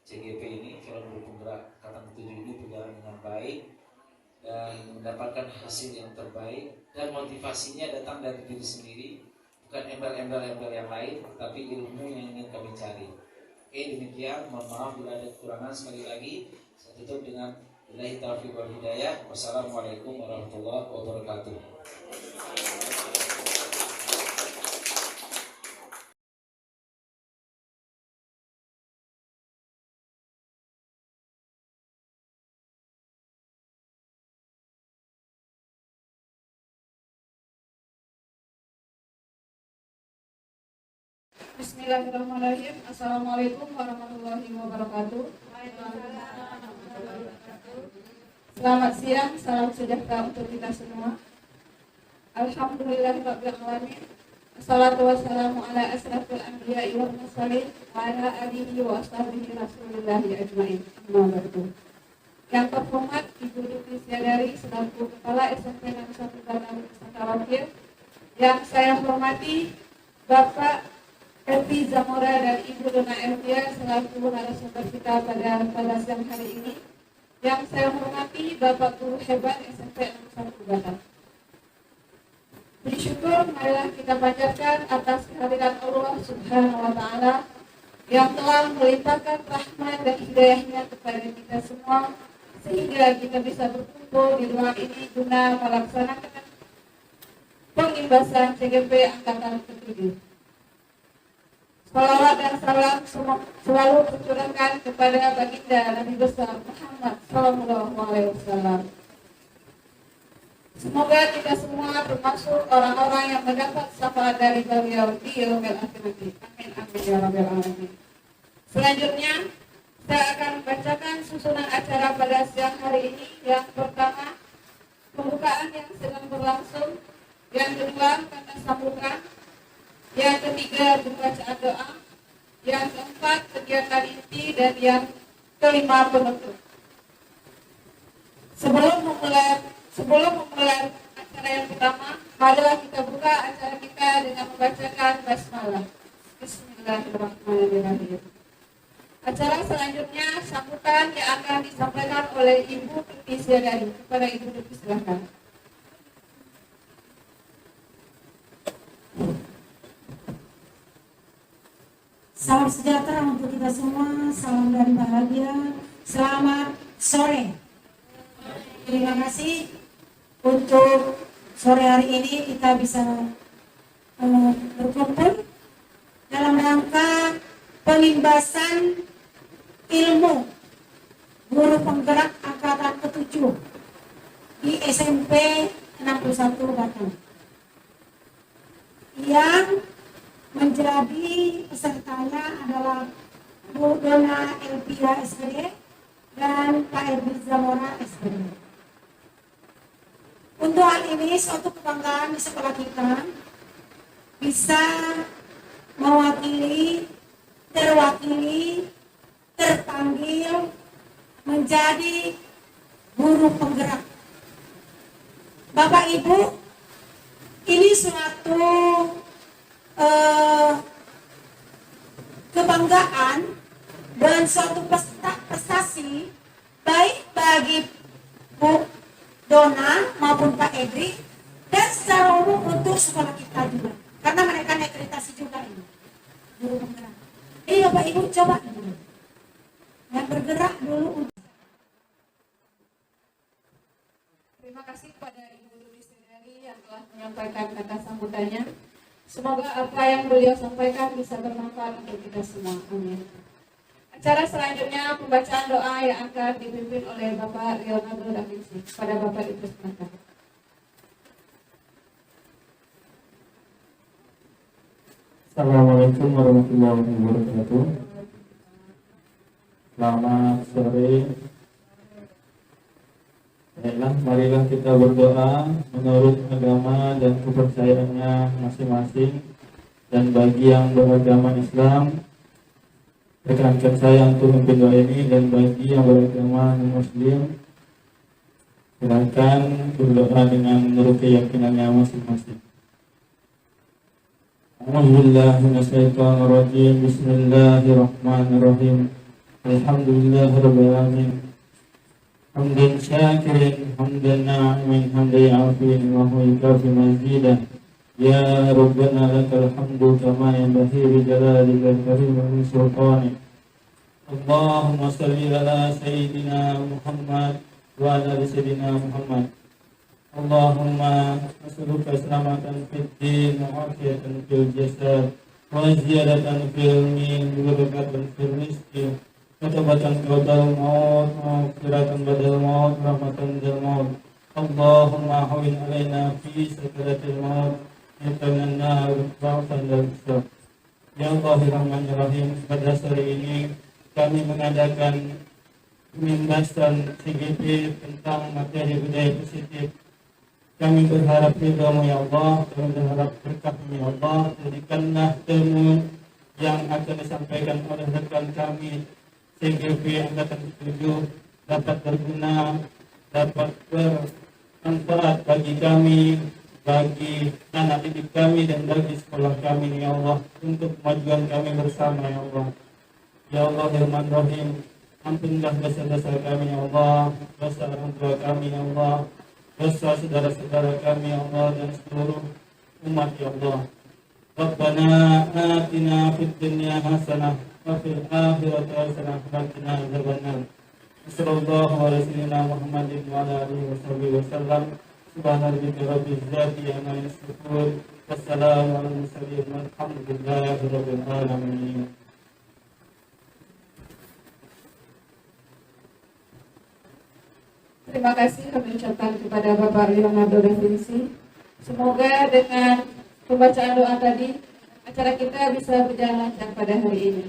CGP ini, Forum Guru Penggerak Angkatan ke-7 ini berjalan dengan baik dan mendapatkan hasil yang terbaik, dan motivasinya datang dari diri sendiri, bukan embel-embel yang lain, tapi ilmu yang ingin kami cari. Oke, demikian. Mohon maaf bila ada kekurangan. Sekali lagi saya tutup dengan billahi taufiq wal hidayah. Wassalamualaikum warahmatullahi wabarakatuh. Bismillahirrahmanirrahim. Assalamualaikum warahmatullahi wabarakatuh. Selamat siang, salam sejahtera untuk kita semua. Alhamdulillahirabbil alamin. Assalatu wassalamu ala asrafil anbiya'i wal mursalin wa ala alihi wa ashabihi rasulillahi ajmain. Amma ba'du. Yang terhormat Ibu Dukti Siadari selaku Kepala SMP Negeri 1 Batang Wakil. Yang saya hormati Bapak Elvi Zamora dan Ibu Dona Elvia selaku narasumber kita pada siang hari ini. Yang saya hormati Bapak Guru Hebat SMP Negeri 1 Batang. Bersyukur marilah kita panjatkan atas kehadiran Allah Subhanahu wa Ta'ala yang telah melimpahkan rahmat dan hidayahnya kepada kita semua, sehingga kita bisa berkumpul di ruang ini guna melaksanakan pengimbasan CGP Angkatan ke-7. Salawat dan salam selalu tercurahkan kepada baginda Nabi besar Muhammad Sallallahu Alaihi Wasallam. Semoga kita semua termasuk orang-orang yang mendapat syafaat dari beliau di yaumil akhir nanti. Amin amin ya rabbal alamin. Selanjutnya saya akan membacakan susunan acara pada siang hari ini. Yang pertama, pembukaan yang sedang berlangsung. Yang kedua, kata sambutan. Yang ketiga, pembacaan doa. Yang keempat, kegiatan inti. Dan yang kelima, penutup. Sebelum memulai acara yang pertama, marilah kita buka acara kita dengan membacakan basmalah. Bismillahirrahmanirrahim. Acara selanjutnya sambutan yang akan disampaikan oleh Ibu Dukti Siadari. Kepada Ibu Dukti, silakan. Salam sejahtera untuk kita semua, salam dan bahagia. Selamat sore. Terima kasih untuk sore hari ini kita bisa berkumpul dalam rangka pengimbasan ilmu guru penggerak angkatan ke-7 di SMP 61 Batang. Yang menjadi pesertanya adalah Bu Dona Elvia SPD dan Pak Elvi Zamora SPD. Untuk hal ini suatu kebanggaan di sekolah kita bisa mewakili, terpanggil menjadi guru penggerak. Bapak Ibu, ini suatu kebanggaan dan suatu prestasi baik bagi Bu Dona maupun Pak Edri dan secara umum untuk sekolah kita juga, karena mereka akreditasi juga ini guru penggerak. Bapak Ibu coba dulu Semoga apa yang beliau sampaikan bisa bermanfaat untuk kita semua. Amin. Acara selanjutnya pembacaan doa yang akan dipimpin oleh Bapak Leonardo da Vinci. Kepada Bapak Ibu silakan. Assalamualaikum warahmatullahi wabarakatuh. Selamat sore. Baiklah, marilah kita berdoa menurut agama dan kepercayaannya masing-masing. Dan bagi yang beragama Islam, rekankan saya untuk memimpin doa ini, dan bagi yang beragama Muslim, silakan berdoa dengan menurut keyakinannya masing-masing. A'udzubillahi minasyaitonir rajim. Bismillahirrahmanirrahim. Alhamdulillahirabbil alamin. Hamdan syakirin, hamdan na'imin, hamdan ya'afin, wa huwa yukafi mazidan. Ya Rabbana lakal hamdu kama yanbaghi li jalalikal karim wa min sultanik. Allahumma salli ala sayyidina Muhammad wa ala sayyidina Muhammad. Allahumma as'aluka salamatan fid din wa afiyatan fil jasad wa ziyadatan fil ilmi wa barakatan fil rizqi. Ketobatan qaudal maut, maghfiratan badal maut, rahmatan dal maut. Allahumma hawin alaina fi sakaratil maut, yatanan nar, ba'fan dal hisab. Ya Allah, Rahmanir-Rahim, pada sore ini kami mengadakan pembahasan CGP tentang materi budaya positif. Kami berharap ridha-Mu ya Allah, kami berharap berkah-Mu ya Allah. Jadikanlah ilmu yang akan disampaikan oleh rekan kami CGP Angkatan 7 dapat berguna, dapat bermanfaat bagi kami, bagi anak didik kami, dan bagi sekolah kami ya Allah, untuk kemajuan kami bersama ya Allah. Ya Allah, Rahman-Rahim, ampunlah dosa-dosa kami ya Allah, dosa orang tua kami ya Allah, dosa saudara-saudara kami ya Allah, dan seluruh umat ya Allah. Rabbana atina fid dunya hasanah wa fil akhirati hasanah wa qina adzabannar. Sallallahu alaihi wasallam Muhammadin wa ala alihi wasallam. Subhana rabbika rabbil izzati amma yasifun. Wassalamu ala mursalin walhamdulillahi rabbil alamin. Terima kasih kami ucapkan kepada Bapak Leonardo da Vinci. Semoga dengan pembacaan doa tadi, acara kita bisa berjalan lancar pada hari ini.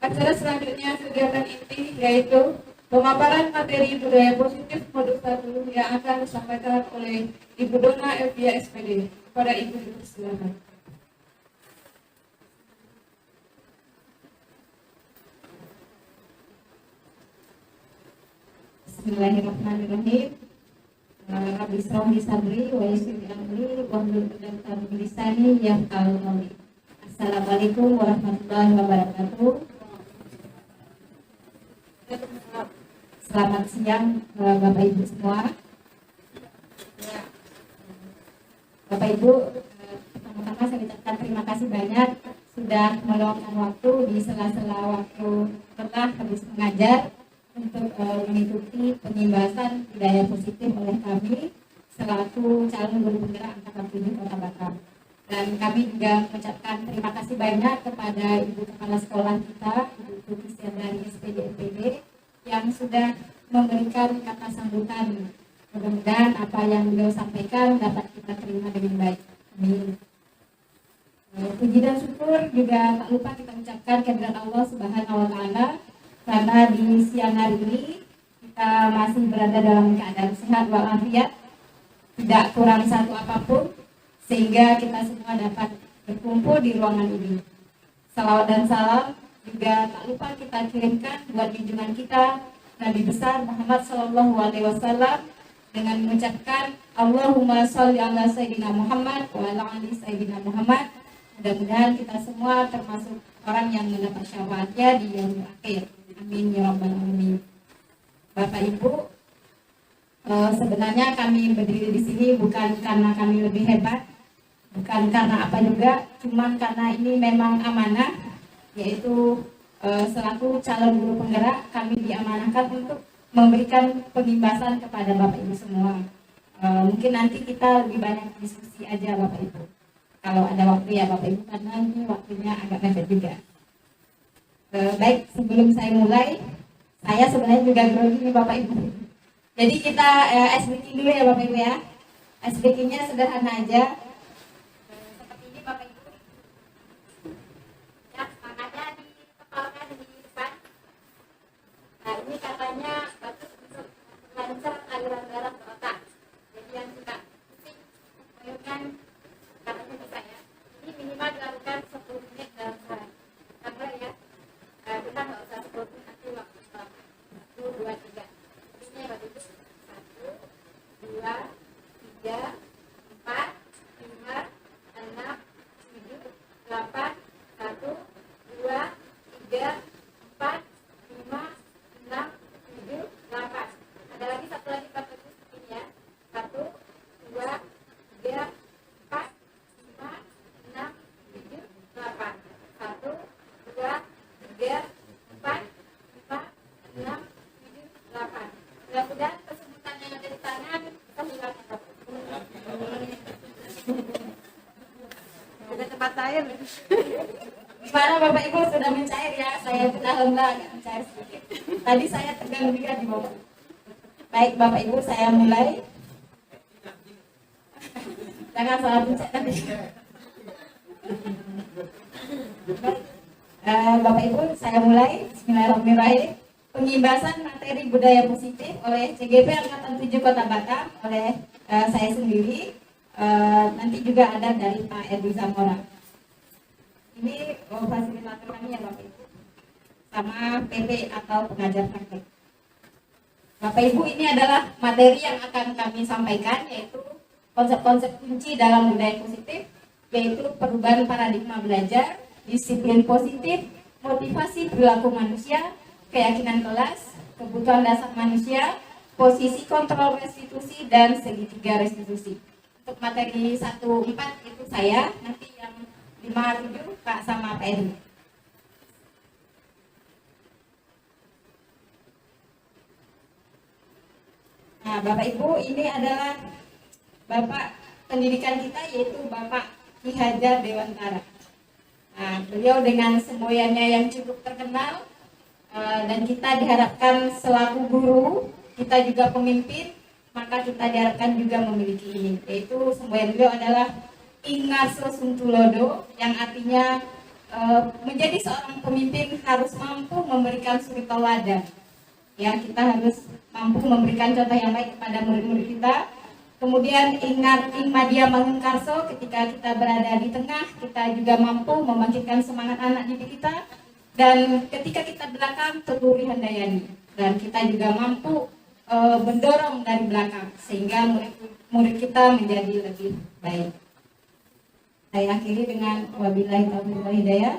Acara selanjutnya kegiatan inti yaitu pemaparan materi budaya positif modul 1 yang akan disampaikan oleh Ibu Dona Elvia SPD. Kepada Ibu silakan. Bismillahirrahmanirrahim. Rabbi shrah li sadri wa yassir li amri wahlul 'uqdatam min lisani yafqahu qawli. Assalamualaikum warahmatullahi wabarakatuh. Selamat siang Bapak Ibu semua. Bapak Ibu, pertama-tama saya ucapkan terima kasih banyak sudah meluangkan waktu di sela-sela waktu setelah habis mengajar untuk mengikuti pembahasan budaya positif oleh kami selaku calon guru penggerak Angkatan 7 Kota Batam. Dan kami juga mengucapkan terima kasih banyak kepada Ibu Kepala Sekolah kita, Ibu Tukistian dari SPD MPD, yang sudah memberikan kata sambutan. Mudah-mudahan apa yang beliau sampaikan dapat kita terima dengan baik. Amin. Puji dan syukur juga tak lupa kita ucapkan kehadirat Allah Subhanahu wa Ta'ala, karena di siang hari ini kita masih berada dalam keadaan sehat walafiat, tidak kurang satu apapun, sehingga kita semua dapat berkumpul di ruangan ini. Salawat dan salam juga tak lupa kita kirimkan buat junjungan kita Nabi besar Muhammad Sallallahu Alaihi Wasallam dengan mengucapkan Allahumma sholli ala Sayyidina Muhammad wa ala ali Sayyidina Muhammad. Mudah-mudahan kita semua termasuk orang yang mendapat syafaatnya di yaumul akhir. Amin ya rabbal alamin. Bapak Ibu, sebenarnya kami berdiri di sini bukan karena kami lebih hebat, bukan karena apa juga, cuman karena ini memang amanah, yaitu selaku calon guru penggerak kami diamanahkan untuk memberikan pembimbingan kepada Bapak Ibu semua. Mungkin nanti kita lebih banyak diskusi aja Bapak Ibu. kalau ada waktu ya Bapak Ibu, karena ini waktunya agak mepet juga. Baik, sebelum saya mulai, saya sebenarnya juga grogi nih Bapak Ibu. Jadi kita ice breaking dulu ya Bapak Ibu ya. Ice breakingnya sederhana aja. Seperti ini Bapak Ibu. Ya, tangannya dikepalkan di depan. Nah ini katanya bagus untuk lancar aliran darah ke otak. Jadi yang suka pusing, menurunkan katanya bisa ya. Ini minimal dilakukan 10 menit dalam sehari. Karena ya, kita nggak usah 10 menit, nanti waktu 1, 2, 3. Ini ya Bapak Ibu. 1, 2, 3, 4, 5, 6, 7, 8, 1, 2, 3, 4, 5, 6, 7, 8. Ada lagi satu lagi Bapak Ibu ini ya. 1, 2, 3, 4, 5, 6, 7, 8. 1, 2, 3, 4, 5, 6, 7, 8. Mudah-mudahan kesemutan yang ada di tangan kita hilang. Sudah tempat cair. Gimana Bapak Ibu sudah mencair ya? Saya sudah alhamdulillah agak mencair sedikit. Tadi saya tegang juga di bawah. Baik Bapak Ibu, saya mulai. Jangan salah pencet nanti. Bapak Ibu, saya mulai. Bismillahirrahmanirrahim. Pengimbasan materi budaya positif oleh CGP Angkatan 7 Kota Batam oleh saya sendiri. Nanti juga ada dari Pak Edwi Zamora. Ini fasilitator kami ya Bapak Ibu, sama PP atau pengajar praktek. Bapak Ibu, ini adalah materi yang akan kami sampaikan, yaitu konsep-konsep kunci dalam budaya positif, yaitu perubahan paradigma belajar, disiplin positif, motivasi perilaku manusia, keyakinan kelas, kebutuhan dasar manusia, posisi kontrol restitusi, dan segitiga restitusi. Untuk materi 1-4 itu saya, nanti yang 5-7 Pak sama Pak Edi. Nah Bapak Ibu, ini adalah Bapak pendidikan kita, yaitu Bapak Ki Hajar Dewantara. Nah beliau dengan semboyannya yang cukup terkenal, dan kita diharapkan selaku guru, kita juga pemimpin, maka kita diharapkan juga memiliki ini, yaitu semboyan beliau adalah Ing Ngarso Suntulodo, yang artinya menjadi seorang pemimpin harus mampu memberikan suri tauladan. Ya, kita harus mampu memberikan contoh yang baik kepada murid-murid kita. Kemudian Ing Madya Mangunkarso, ketika kita berada di tengah, kita juga mampu membangkitkan semangat anak didik kita. Dan ketika kita belakang, Tuturi Handayani, dan kita juga mampu mendorong dari belakang sehingga murid kita menjadi lebih baik. Saya akhiri dengan wabillahi taufiq wal hidayah.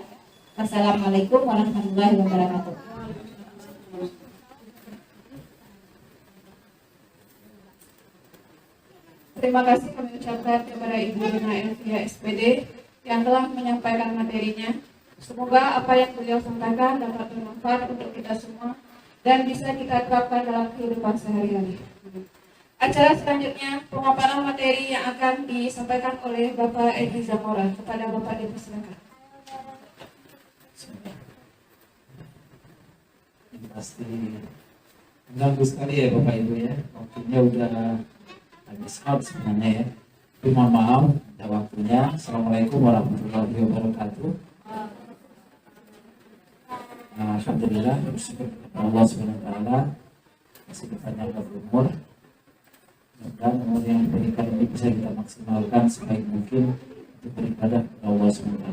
Wassalamualaikum warahmatullahi wabarakatuh. Terima kasih kami ucapkan kepada Ibu Rina Elvia SPD yang telah menyampaikan materinya. Semoga apa yang beliau sampaikan dapat bermanfaat untuk kita semua dan bisa kita terapkan dalam kehidupan sehari-hari. Acara selanjutnya pemaparan materi yang akan disampaikan oleh Bapak Edwi Zamora. Kepada Bapak Edwi, silakan. Ini pasti mengganggu sekali ya Bapak Ibu ya. Waktunya udah habis out sebenarnya ya. Tapi mohon maaf, ada waktunya. Assalamualaikum warahmatullahi wabarakatuh. Alhamdulillah, bersyukur kepada Allah SWT masih berpanjang umur. Dan umur yang diberikan ini bisa kita maksimalkan sebaik mungkin untuk beribadah kepada Allah SWT.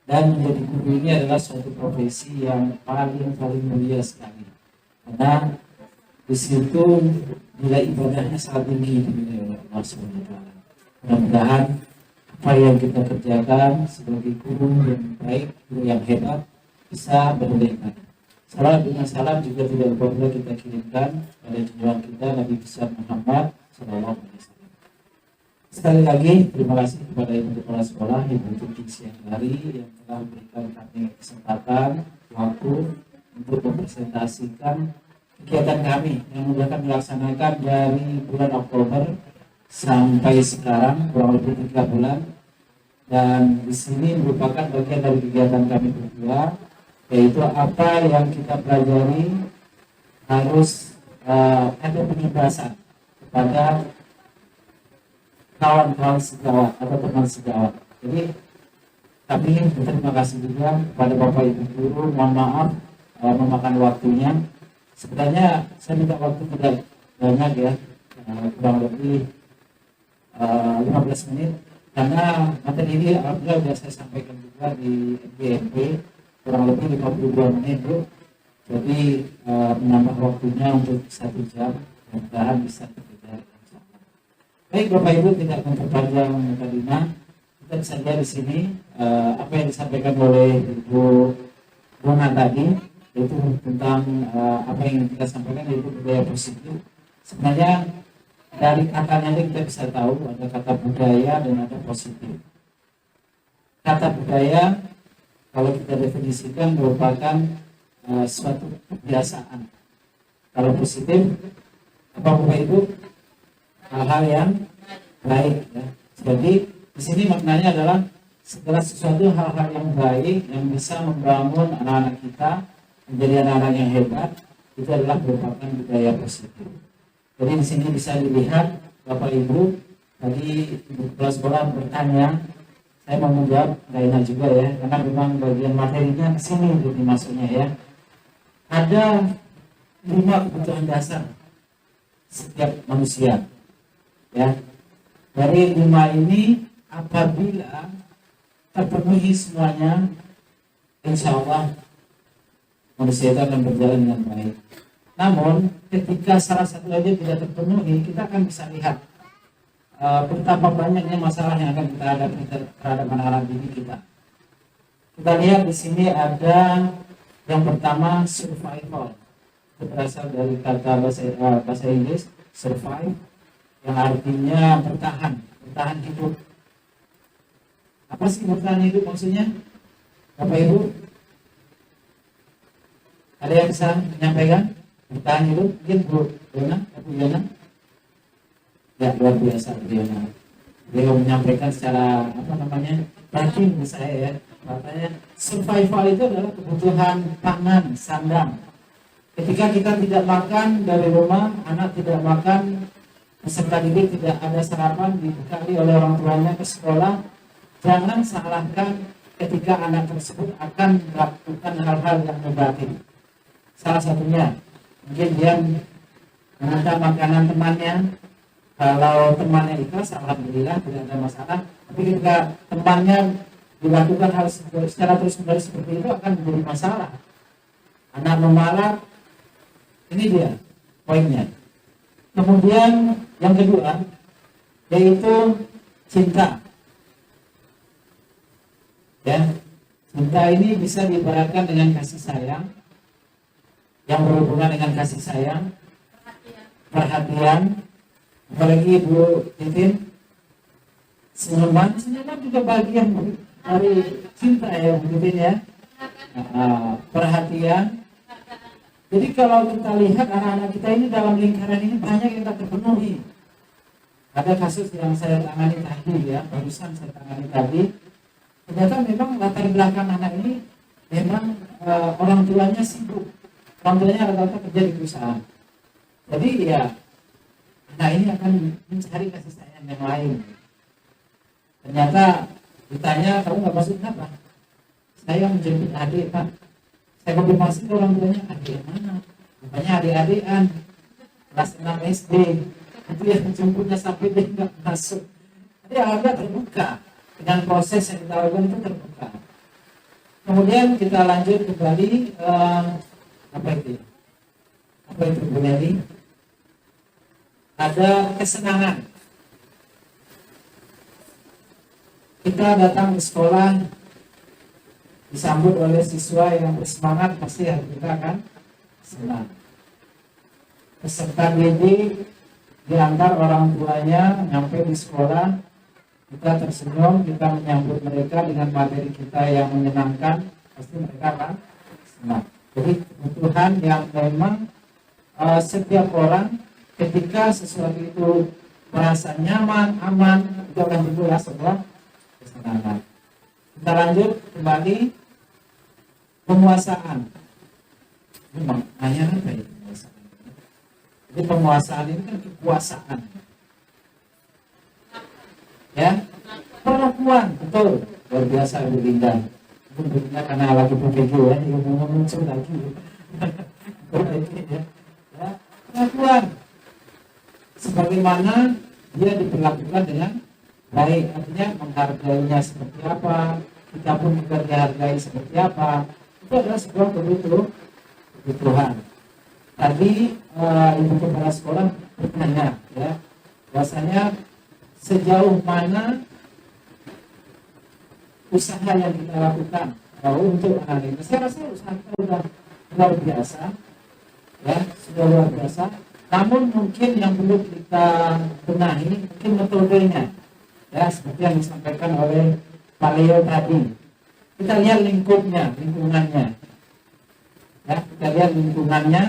Dan menjadi guru ini adalah suatu profesi yang paling mulia sekali. Karena di situ nilai ibadahnya sangat tinggi dinilai oleh Allah SWT. Mudah-mudahan apa yang kita kerjakan sebagai guru yang baik, guru yang hebat, bisa bernilai. Salam dengan salam juga tidak lupa pula kita kirimkan pada junjungan kita Nabi besar Muhammad Sallallahu Alaihi Wasallam. Sekali lagi terima kasih kepada ibu kepala sekolah Ibu Tuti siang hari yang telah memberikan kami kesempatan waktu untuk mempresentasikan kegiatan kami yang sudah kami laksanakan dari bulan Oktober sampai sekarang kurang lebih 3 bulan. dan di sini merupakan bagian dari kegiatan kami berdua, yaitu apa yang kita pelajari harus ada penugasan kepada kawan-kawan sejawat atau teman sejawat. Jadi kami berterima kasih juga kepada Bapak Ibu guru, mohon maaf memakan waktunya. Sebenarnya saya minta waktu tidak banyak ya, kurang lebih 15 menit, karena materi ini alhamdulillah sudah saya sampaikan juga di GMP kurang lebih 52 menit Bu. Jadi menambah waktunya untuk 1 jam, mudah-mudahan bisa terjadi. Baik Bapak Ibu, tidak memperpanjang mukadimah, kita bisa lihat di sini apa yang disampaikan oleh Ibu Bona tadi, yaitu tentang apa yang kita sampaikan, yaitu budaya positif. Sebenarnya dari katanya ini kita bisa tahu ada kata budaya dan ada positif. Kata budaya kalau kita definisikan merupakan suatu kebiasaan. Kalau positif, apa Bapak Ibu? Hal-hal yang baik. Ya. Jadi di sini maknanya adalah segala sesuatu hal-hal yang baik yang bisa membangun anak-anak kita menjadi anak-anak yang hebat, itu adalah merupakan budaya positif. Jadi di sini bisa dilihat Bapak Ibu, tadi Ibu Kepala Sekolah bertanya, saya mau menjawab nggak enak juga ya, karena memang bagian materinya ke sini jadi masuknya ya. Ada 5 kebutuhan dasar setiap manusia. Ya, dari 5 ini apabila terpenuhi semuanya, insya Allah manusia itu akan berjalan dengan baik. Namun ketika salah satu aja tidak terpenuhi, kita akan bisa lihat betapa banyaknya masalah yang akan kita hadapi terhadap anak-anak didik kita. Kita lihat di sini ada yang pertama survival. Itu berasal dari kata bahasa Inggris survive, yang artinya bertahan hidup. Apa sih bertahan hidup maksudnya? Bapak Ibu, ada yang bisa menyampaikan bertahan hidup? Mungkin Bu Yona, Bu Yona. Ya, luar biasa Bu Yona. Beliau menyampaikan secara batin ke saya ya. Katanya survival itu adalah kebutuhan pangan, sandang. Ketika kita tidak makan dari rumah, anak tidak makan, peserta didik tidak ada sarapan, dibekali oleh orang tuanya ke sekolah, jangan salahkan ketika anak tersebut akan melakukan hal-hal yang negatif. Salah satunya, mungkin dia mengantar makanan temannya. Kalau temannya ikhlas, alhamdulillah tidak ada masalah. Tapi ketika temannya dilakukan hal secara terus-menerus seperti itu akan menjadi masalah. Anak memarah, ini dia poinnya. Kemudian yang kedua yaitu cinta. Ya, cinta ini bisa diibaratkan dengan kasih sayang, yang berhubungan dengan kasih sayang, perhatian. Apalagi Bu Titin, senyuman juga bagian dari cinta ya Bu Titin ya. Perhatian. Jadi kalau kita lihat anak-anak kita ini dalam lingkaran ini banyak yang tak terpenuhi. Ada kasus yang saya tangani tadi ya, barusan saya tangani tadi. Ternyata memang latar belakang anak ini memang orang tuanya sibuk. Orang tuanya rata-rata kerja di perusahaan. Jadi ya anak ini akan mencari kasih sayang yang lain. Ternyata ditanya, kamu nggak masuk kenapa? Saya menjemput adik Pak. Saya konfirmasi ke orang tuanya, adik yang mana? Rupanya adik-adikan kelas 6 SD. Itu yang menjemputnya sampai dia nggak masuk. Jadi agak terbuka dengan proses yang kita lakukan itu terbuka. Kemudian kita lanjut kembali apa itu Bu Nelly? Ada kesenangan. Kita datang ke sekolah disambut oleh siswa yang bersemangat, pasti hati kita akan senang. Peserta didik diantar orang tuanya nyampe di sekolah, kita tersenyum, kita menyambut mereka dengan materi kita yang menyenangkan, pasti mereka akan senang. Jadi kebutuhan yang memang setiap orang ketika sesuatu itu merasa nyaman, aman, itu akan timbul sebuah kesenangan. Kita lanjut kembali penguasaan. Ini maknanya apa ya penguasaan? Jadi penguasaan ini kan kekuasaan. Ya, perlakuan betul luar biasa Ibu Linda. Ibu Linda karena lagi begitu ya, dia mau muncul lagi. Ya, perlakuan sebagaimana dia diperlakukan dengan baik, artinya menghargainya seperti apa, kita pun juga dihargai seperti apa. Itu adalah sebuah kebutuhan. Tadi ibu kepala sekolah bertanya, ya, bahwasanya sejauh mana usaha yang kita lakukan untuk anak ini. Saya rasa usaha kita sudah luar biasa, ya, sudah luar biasa. Namun mungkin yang perlu kita benahi mungkin metodenya, ya, seperti yang disampaikan oleh Pak Leo tadi. Kita lihat lingkungannya, ya, kita lihat lingkungannya,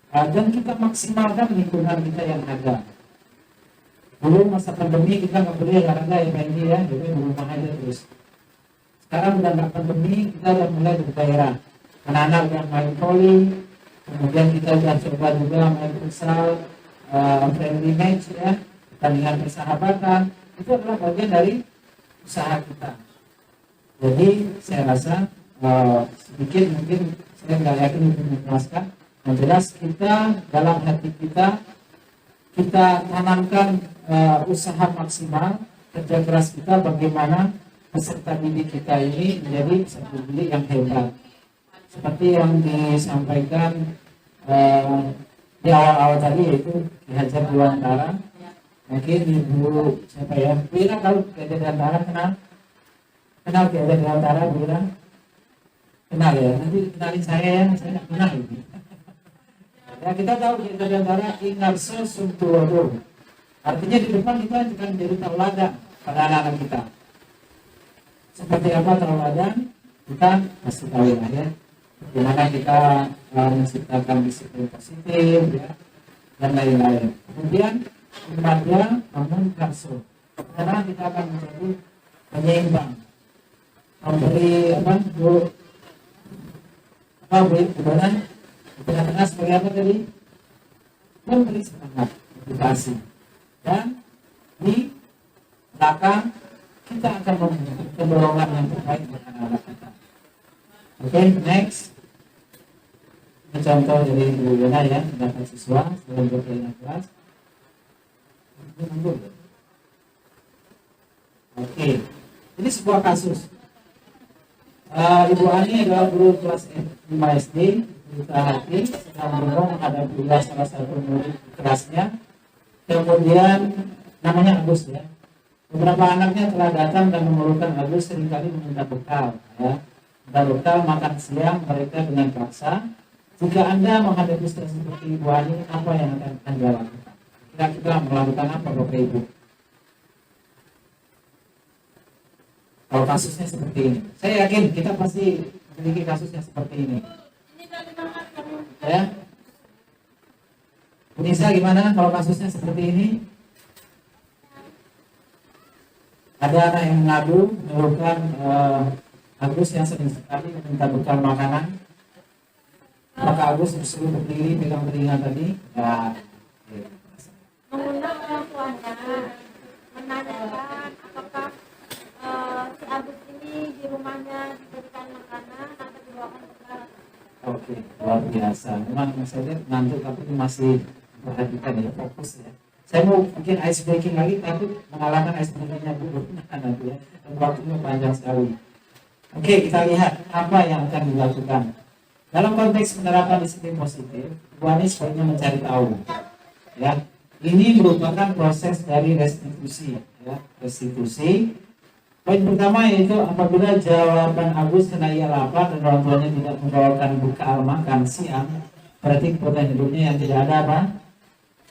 dan kita maksimalkan lingkungan kita yang ada. Dulu masa pandemi kita nggak boleh olahraga ya Pak Indi ya, jadi di rumah aja terus. Sekarang udah nggak pandemi, kita udah mulai bergairah. Anak-anak udah main voli, kemudian kita udah coba juga main futsal, friendly match ya, pertandingan persahabatan. Itu adalah bagian dari usaha kita. Jadi saya rasa sedikit mungkin saya nggak yakin untuk menjelaskan. Yang jelas kita dalam hati kita tanamkan usaha maksimal, kerja keras kita bagaimana peserta didik kita ini menjadi peserta didik yang hebat. Seperti yang disampaikan di awal-awal tadi, yaitu Ki Hajar Dewantara. Mungkin Ibu siapa ya? Bira kalau Ki Hajar Dewantara kenal Ki Hajar Dewantara, Bira? Kenal ya? Nanti kenalin saya ya, saya nggak kenal ini. Ya, kita tahu Ki Hajar Dewantara Inarso Suntulodo. Artinya di depan kita akan menjadi tauladan pada anak-anak kita. Seperti apa tauladan? Kita pasti tahu ya. Bagaimana kita menciptakan disiplin positif ya, dan lain-lain. Kemudian Madya Bangun Karso, karena kita akan menjadi penyeimbang, memberi Bu Budonan di tengah-tengah sebagai apa tadi? Memberi semangat, motivasi, dan di belakang kita akan memberi dorongan yang terbaik buat anak-anak kita. Oke, next. Ini contoh dari Bu Yona ya, mendapat siswa sebelum berkeliling kelas. Oke, ini sebuah kasus. Ibu Ani adalah guru kelas 5 SD, Buta Hati, sedang bingung menghadapi salah satu murid kelasnya. Kemudian namanya Agus ya. Beberapa anaknya telah datang dan mengeluhkan Agus seringkali meminta bekal ya. Bekal makan siang mereka dengan paksa. Jika Anda menghadapi situasi seperti Ibu Ani, apa yang akan Anda lakukan? Kira-kira melakukan apa Bapak Ibu? Kalau kasusnya seperti ini, saya yakin kita pasti memiliki kasusnya seperti ini. Ya, Bu Nisa gimana kalau kasusnya seperti ini? Ada anak yang mengadu, mengeluhkan Agus yang sering sekali meminta bekal makanan. Maka Agus disuruh berdiri pegang telinga tadi. Ya, mengundang orang tuanya, menanyakan apakah si Agus ini di rumahnya diberikan makanan atau dibawakan bekal. Oke, luar biasa. Memang saya lihat ngantuk tapi masih perhatikan ya, fokus ya. Saya mau bikin ice breaking lagi tapi mengalahkan ice breakingnya dulu nanti ya. Dan waktunya panjang sekali. Oke, kita lihat apa yang akan dilakukan. Dalam konteks penerapan disiplin positif, Bu Ani sebaiknya mencari tahu. Ya, ini merupakan proses dari restitusi. Ya, restitusi. Poin pertama yaitu apabila jawaban Agus karena ia lapar dan orang tuanya tidak membawakan bekal makan siang, berarti kebutuhan hidupnya yang tidak ada apa?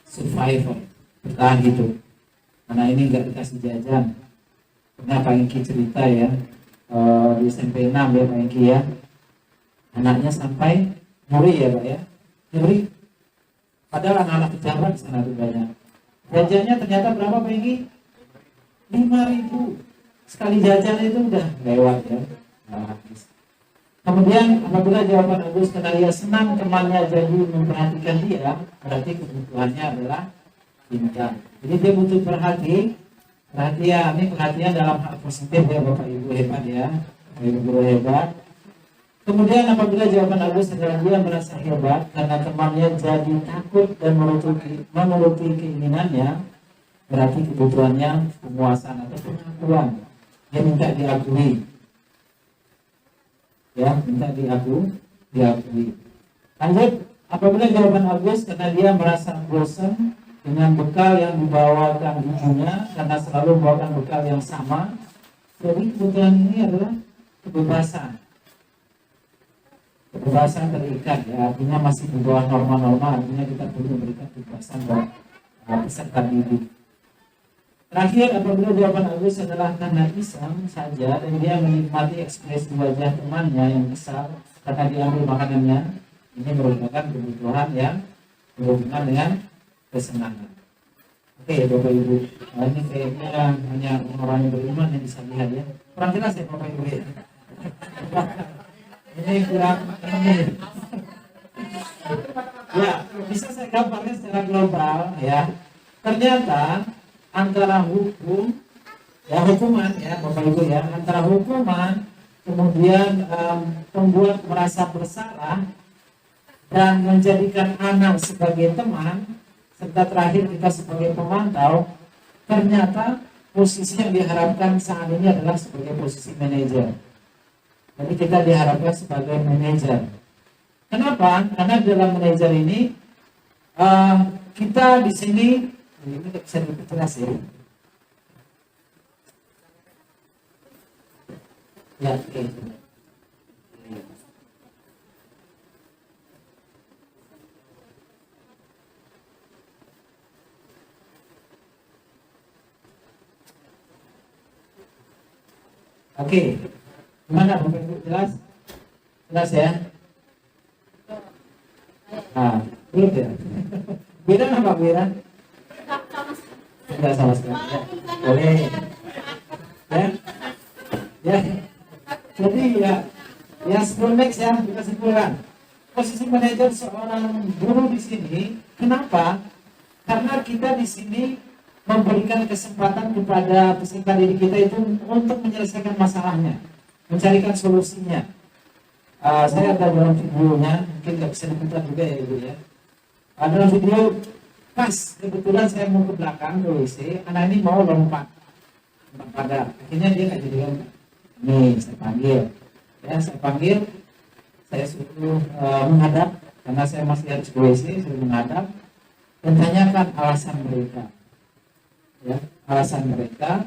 Survivor, bertahan hidup. Karena ini nggak dikasih jajan. Karena Pak Ingki cerita ya, di SMP 6 ya Pak Ingki ya, anaknya sampai muri ya Pak ya, muri. Padahal anak-anak pejabat di sana tuh banyak. Jajannya ternyata berapa Pak Ingki? 5.000. sekali jajan itu udah lewat ya. Kemudian apabila jawaban Agus karena dia senang temannya jadi memperhatikan dia, berarti kebutuhannya adalah cinta. Jadi dia butuh perhatian dalam hal positif ya Bapak Ibu hebat ya, Bapak Ibu guru hebat. Kemudian apabila jawaban Agus adalah dia merasa hebat karena temannya jadi takut dan menuruti keinginannya, berarti kebutuhannya penguasaan atau pengakuan. Dia minta diakui. Ya, minta diakui. Lanjut, apabila jawaban Agus karena dia merasa bosan dengan bekal yang dibawakan ibunya karena selalu membawakan bekal yang sama, jadi kebutuhan ini adalah kebebasan terikat ya, artinya masih di bawah norma-norma, artinya kita perlu memberikan kebebasan buat peserta didik. Terakhir, apabila jawaban Agus adalah karena iseng saja dan dia menikmati ekspresi wajah temannya yang besar karena diambil makanannya, ini merupakan kebutuhan yang berhubungan dengan kesenangan. Oke Bapak Ibu, ini kayaknya hanya orang yang beriman yang bisa lihat ya. Kurang jelas ya Bapak Ibu ya. Ini kurang ini. Ya, bisa saya gambarkan secara global ya. Ternyata antara hukuman ya Bapak Ibu ya, antara hukuman kemudian membuat merasa bersalah dan menjadikan anak sebagai teman serta terakhir kita sebagai pemantau, ternyata posisi yang diharapkan saat ini adalah sebagai posisi manajer. Jadi kita diharapkan sebagai manajer. Kenapa? Karena dalam manajer ini kita di sini ini bisa diperjelas ya. Ya, oke. Oke, gimana Bapak Ibu, jelas? Jelas ya? Nah, belum ya? Beda nggak Pak Wira? Tidak sama sekali. Ya. Boleh. Ya. Jadi ya sebelum next ya kita simpulkan. Posisi manajer seorang guru di sini, kenapa? Karena kita di sini memberikan kesempatan kepada peserta didik kita itu untuk menyelesaikan masalahnya, mencarikan solusinya. Saya ada dalam videonya, mungkin nggak bisa diputar juga ya Ibu ya. Dalam video pas kebetulan saya mau ke belakang ke WC, anak ini mau lompat pada, akhirnya dia nggak jadi lompat. Nih saya panggil, saya suruh menghadap karena saya masih harus ke WC, suruh menghadap dan tanyakan alasan mereka. Ya, alasan mereka,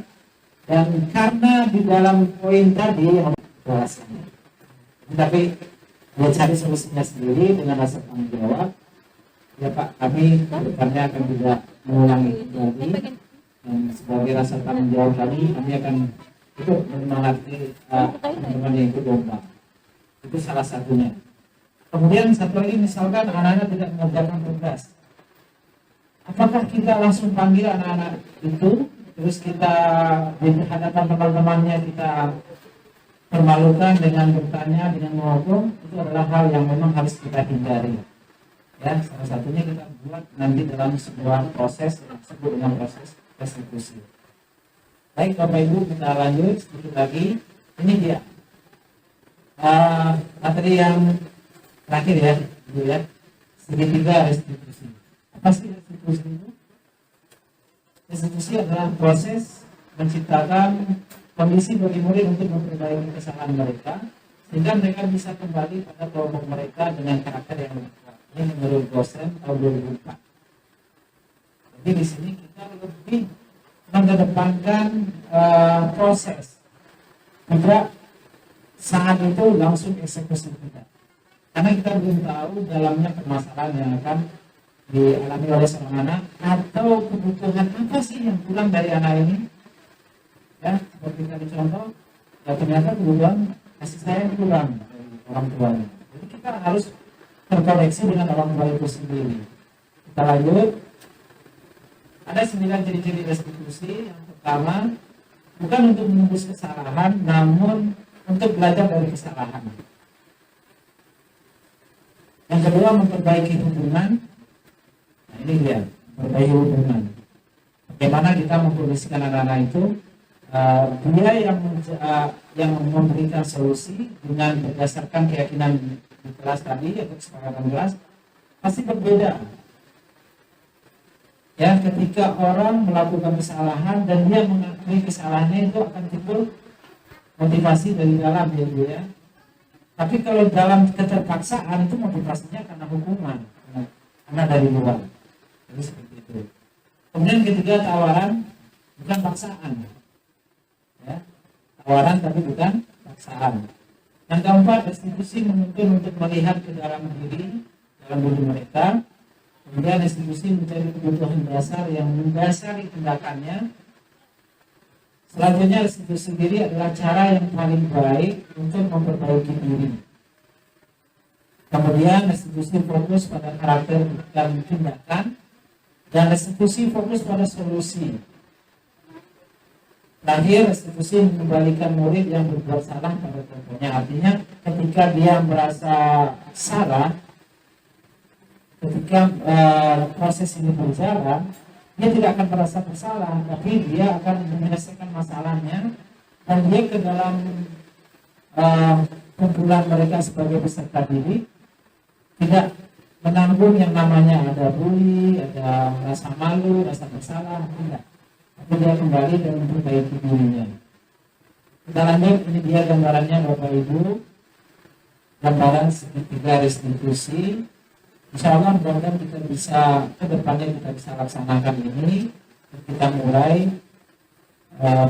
dan karena di dalam poin tadi yang alasannya, tapi dia cari solusinya sendiri dengan rasa tanggung jawab. Ya Pak, kami kedepannya akan tidak mengulangi lagi, dan sebagai rasa tanggung jawab kami akan ikut menyemangati teman-teman yang ikut lomba. Itu salah satunya. Kemudian satu lagi, misalkan anak-anak tidak mengerjakan tugas, apakah kita langsung panggil anak-anak itu, terus kita di hadapan teman-temannya kita permalukan dengan bertanya, dengan menghukum? Itu adalah hal yang memang harus kita hindari. Ya, salah satunya kita buat nanti dalam sebuah proses yang disebut dengan proses restitusi. Baik Bapak Ibu, kita lanjut sedikit lagi. Ini dia materi yang terakhir ya, Ibu ya, segitiga restitusi. Apa sih restitusi itu? Restitusi adalah proses menciptakan kondisi bagi murid untuk memperbaiki kesalahan mereka sehingga mereka bisa kembali pada kelompok mereka dengan karakter yang lebih kuat. Ini menurut dosen tahun 2004. Jadi di sini kita lebih mengedepankan proses, tidak saat itu langsung eksekusi kita. Karena kita belum tahu dalamnya permasalahan yang akan dialami oleh seorang anak atau kebutuhan apa sih yang kurang dari anak ini. Ya, seperti tadi contoh, ya ternyata kebutuhan kasih sayang kurang dari orang tuanya. Jadi kita harus terkoneksi dengan orang tua itu sendiri. Kita lanjut. Ada 9 ciri-ciri restitusi. Yang pertama, bukan untuk menembus kesalahan, namun untuk belajar dari kesalahan. Yang kedua, memperbaiki hubungan. Nah, ini dia, memperbaiki hubungan. Bagaimana kita memposisikan anak-anak itu, dia yang memberikan solusi dengan berdasarkan keyakinan di kelas tadi atau kesepakatan kelas pasti berbeda. Ya, ketika orang melakukan kesalahan dan dia mengakui kesalahannya, itu akan timbul motivasi dari dalam ya. Tapi kalau dalam keterpaksaan itu motivasinya karena hukuman, karena dari luar. Jadi seperti itu. Kemudian ketiga, tawaran bukan paksaan. Ya, tawaran tapi bukan paksaan. Yang keempat, restitusi menuntun untuk melihat ke dalam diri mereka. Kemudian restitusi mencari kebutuhan dasar yang mendasari tindakannya. Selanjutnya, restitusi diri adalah cara yang paling baik untuk memperbaiki diri. Kemudian restitusi fokus pada karakter dan tindakan, dan restitusi fokus pada solusi. Terakhir, restitusi mengembalikan murid yang berbuat salah pada contohnya. Artinya ketika dia merasa salah, ketika proses ini berjalan, dia tidak akan merasa bersalah, tapi dia akan menyelesaikan masalahnya, dan dia ke dalam kumpulan mereka sebagai peserta didik tidak menanggung yang namanya ada bully, ada rasa malu, rasa bersalah, tidak. Tapi dia kembali dan memperbaiki dirinya. Kita lanjut, ini dia gambarannya Bapak Ibu, gambaran segitiga restitusi. Insya Allah mudah-mudahan kita bisa ke depannya kita bisa laksanakan ini. Kita mulai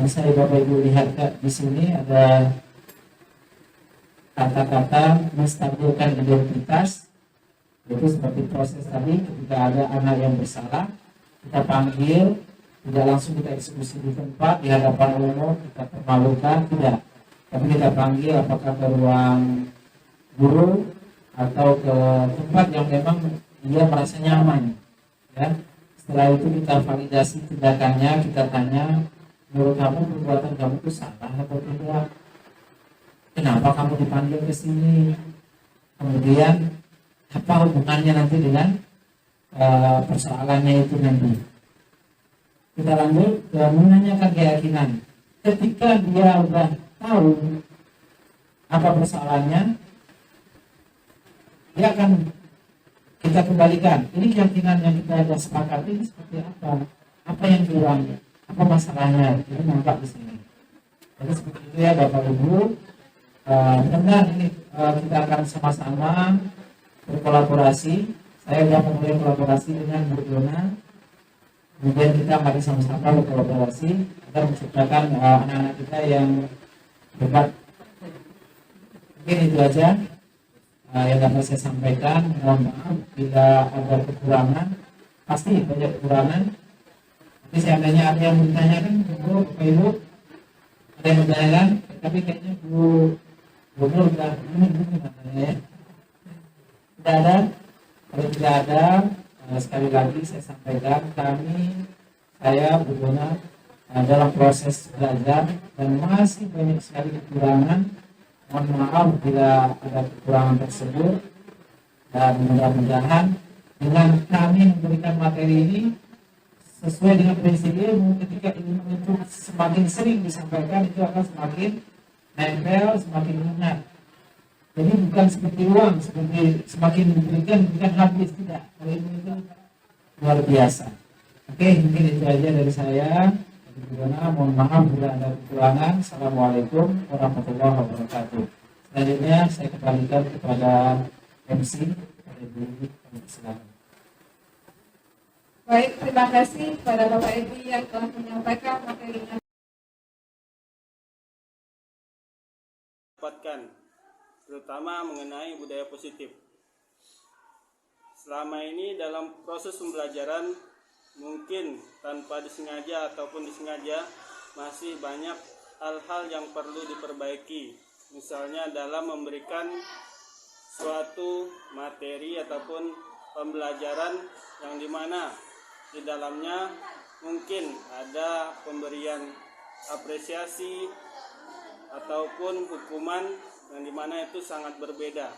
bisa Bapak Ibu lihat di sini ada kata-kata menstabilkan identitas. Itu seperti proses tadi, ketika ada anak yang bersalah, kita panggil, tidak langsung kita eksekusi di tempat, di hadapan umum, kita permalukan, tidak. Tapi kita panggil apakah ke ruang guru atau ke tempat yang memang dia merasa nyaman. Ya. Setelah itu kita validasi tindakannya, kita tanya, menurut kamu perbuatan kamu itu salah atau tidak? Kenapa kamu dipanggil ke sini? Kemudian apa hubungannya nanti dengan persoalannya itu nanti? Kita lanjut menanyakan keyakinan. Ketika dia sudah tahu apa persoalannya, dia akan kita kembalikan. Ini keyakinan yang kita ada sepakat ini seperti apa? Apa yang kurang? Apa masalahnya? Itu nampak di sini. Jadi seperti itu ya Bapak Ibu. Mudah-mudahan ini kita akan sama-sama berkolaborasi. Saya sudah memulai kolaborasi dengan Bu Dona. Kemudian kita mari sama-sama berkolaborasi agar menciptakan anak-anak kita yang hebat. Mungkin itu aja yang dapat saya sampaikan. Mohon maaf bila ada kekurangan, pasti banyak kekurangan. Tapi seandainya ada yang bertanyakan, Bu, Bapak Ibu, ada yang bertanyakan, tapi kayaknya Bu Nur udah ini gimana ya? Tidak ada. Kalau tidak ada, sekali lagi saya sampaikan saya Bu Dona dalam proses belajar dan masih banyak sekali kekurangan. Mohon maaf bila ada kekurangan tersebut, dan mudah-mudahan dengan kami memberikan materi ini sesuai dengan prinsip ilmu, ketika ilmu itu semakin sering disampaikan, itu akan semakin nempel, semakin ingat. Jadi bukan seperti uang, seperti semakin diberikan bukan habis, tidak. Kalau ilmu itu luar biasa. Oke, mungkin itu aja dari saya. Mohon maaf bila ada kekurangan. Assalamualaikum warahmatullahi wabarakatuh. Selanjutnya saya kembalikan kepada MC. Silakan. Baik, terima kasih kepada Bapak Ibu yang telah menyampaikan materinya. Terutama mengenai budaya positif. Selama ini dalam proses pembelajaran mungkin tanpa disengaja ataupun disengaja masih banyak hal-hal yang perlu diperbaiki. Misalnya dalam memberikan suatu materi ataupun pembelajaran yang dimana di dalamnya mungkin ada pemberian apresiasi ataupun hukuman yang dimana itu sangat berbeda.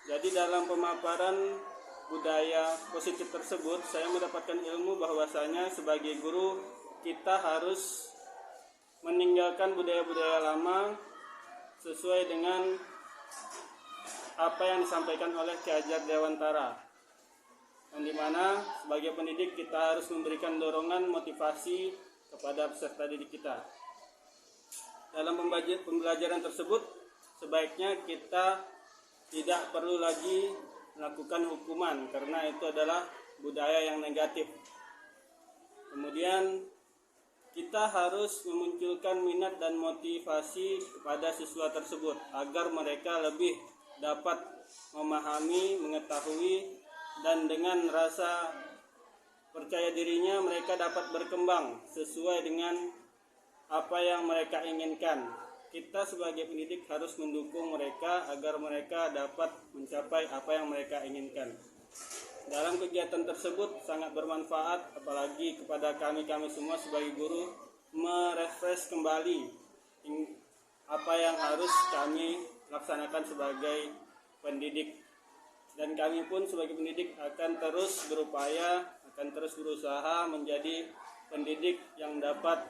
Jadi dalam pemaparan budaya positif tersebut, saya mendapatkan ilmu bahwasanya sebagai guru kita harus meninggalkan budaya-budaya lama sesuai dengan apa yang disampaikan oleh Ki Hajar Dewantara, yang dimana sebagai pendidik kita harus memberikan dorongan motivasi kepada peserta didik kita. Dalam pembelajaran tersebut, sebaiknya kita tidak perlu lagi melakukan hukuman karena itu adalah budaya yang negatif. Kemudian kita harus memunculkan minat dan motivasi kepada siswa tersebut agar mereka lebih dapat memahami, mengetahui, dan dengan rasa percaya dirinya mereka dapat berkembang sesuai dengan apa yang mereka inginkan. Kita sebagai pendidik harus mendukung mereka agar mereka dapat mencapai apa yang mereka inginkan. Dalam kegiatan tersebut sangat bermanfaat, apalagi kepada kami semua sebagai guru, merefresh kembali apa yang harus kami laksanakan sebagai pendidik. Dan kami pun sebagai pendidik akan terus berupaya, akan terus berusaha menjadi pendidik yang dapat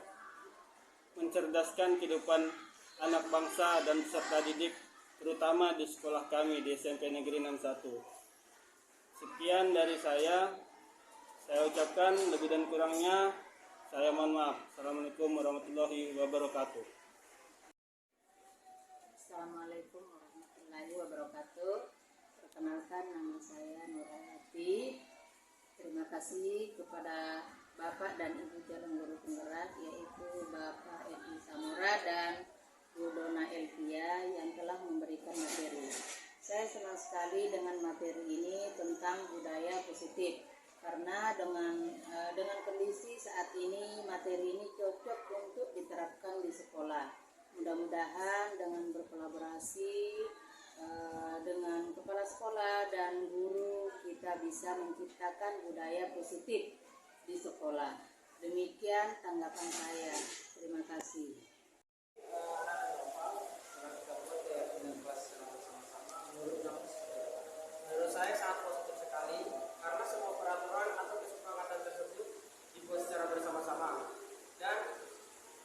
mencerdaskan kehidupan anak bangsa dan peserta didik, terutama di sekolah kami di SMP Negeri 61. Sekian dari saya ucapkan, lebih dan kurangnya saya mohon maaf. Assalamualaikum warahmatullahi wabarakatuh. Assalamualaikum warahmatullahi wabarakatuh. Perkenalkan, nama saya Nurhayati. Terima kasih kepada Bapak dan Ibu calon guru penggerak, yaitu Bapak Edi Samura dan Bu Dona Elvia yang telah memberikan materi. Saya senang sekali dengan materi ini tentang budaya positif, karena dengan kondisi saat ini materi ini cocok untuk diterapkan di sekolah. Mudah-mudahan dengan berkolaborasi dengan kepala sekolah dan guru kita bisa menciptakan budaya positif di sekolah. Demikian tanggapan saya. Terima kasih. Menurut saya sangat positif sekali karena semua peraturan atau kesepakatan tersebut dibuat secara bersama-sama dan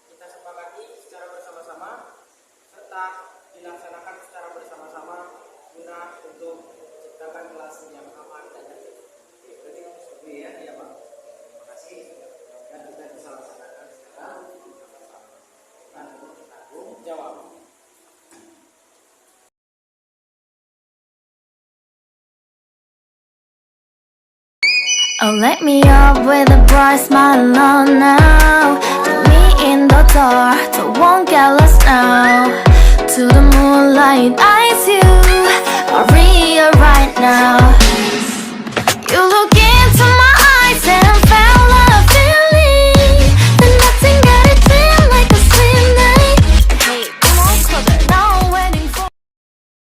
kita sepakati secara bersama-sama serta dilaksanakan secara bersama-sama guna untuk menciptakan kelas yang aman dan tertib. Berarti seperti ya Pak. Terima kasih dan kita bisa laksanakan secara bersama-sama. Dan untuk tanggung jawab. Oh, let me up with a bright smile on now. Put me in the dark, so won't get lost now. To the moonlight, eyes you, Maria right now.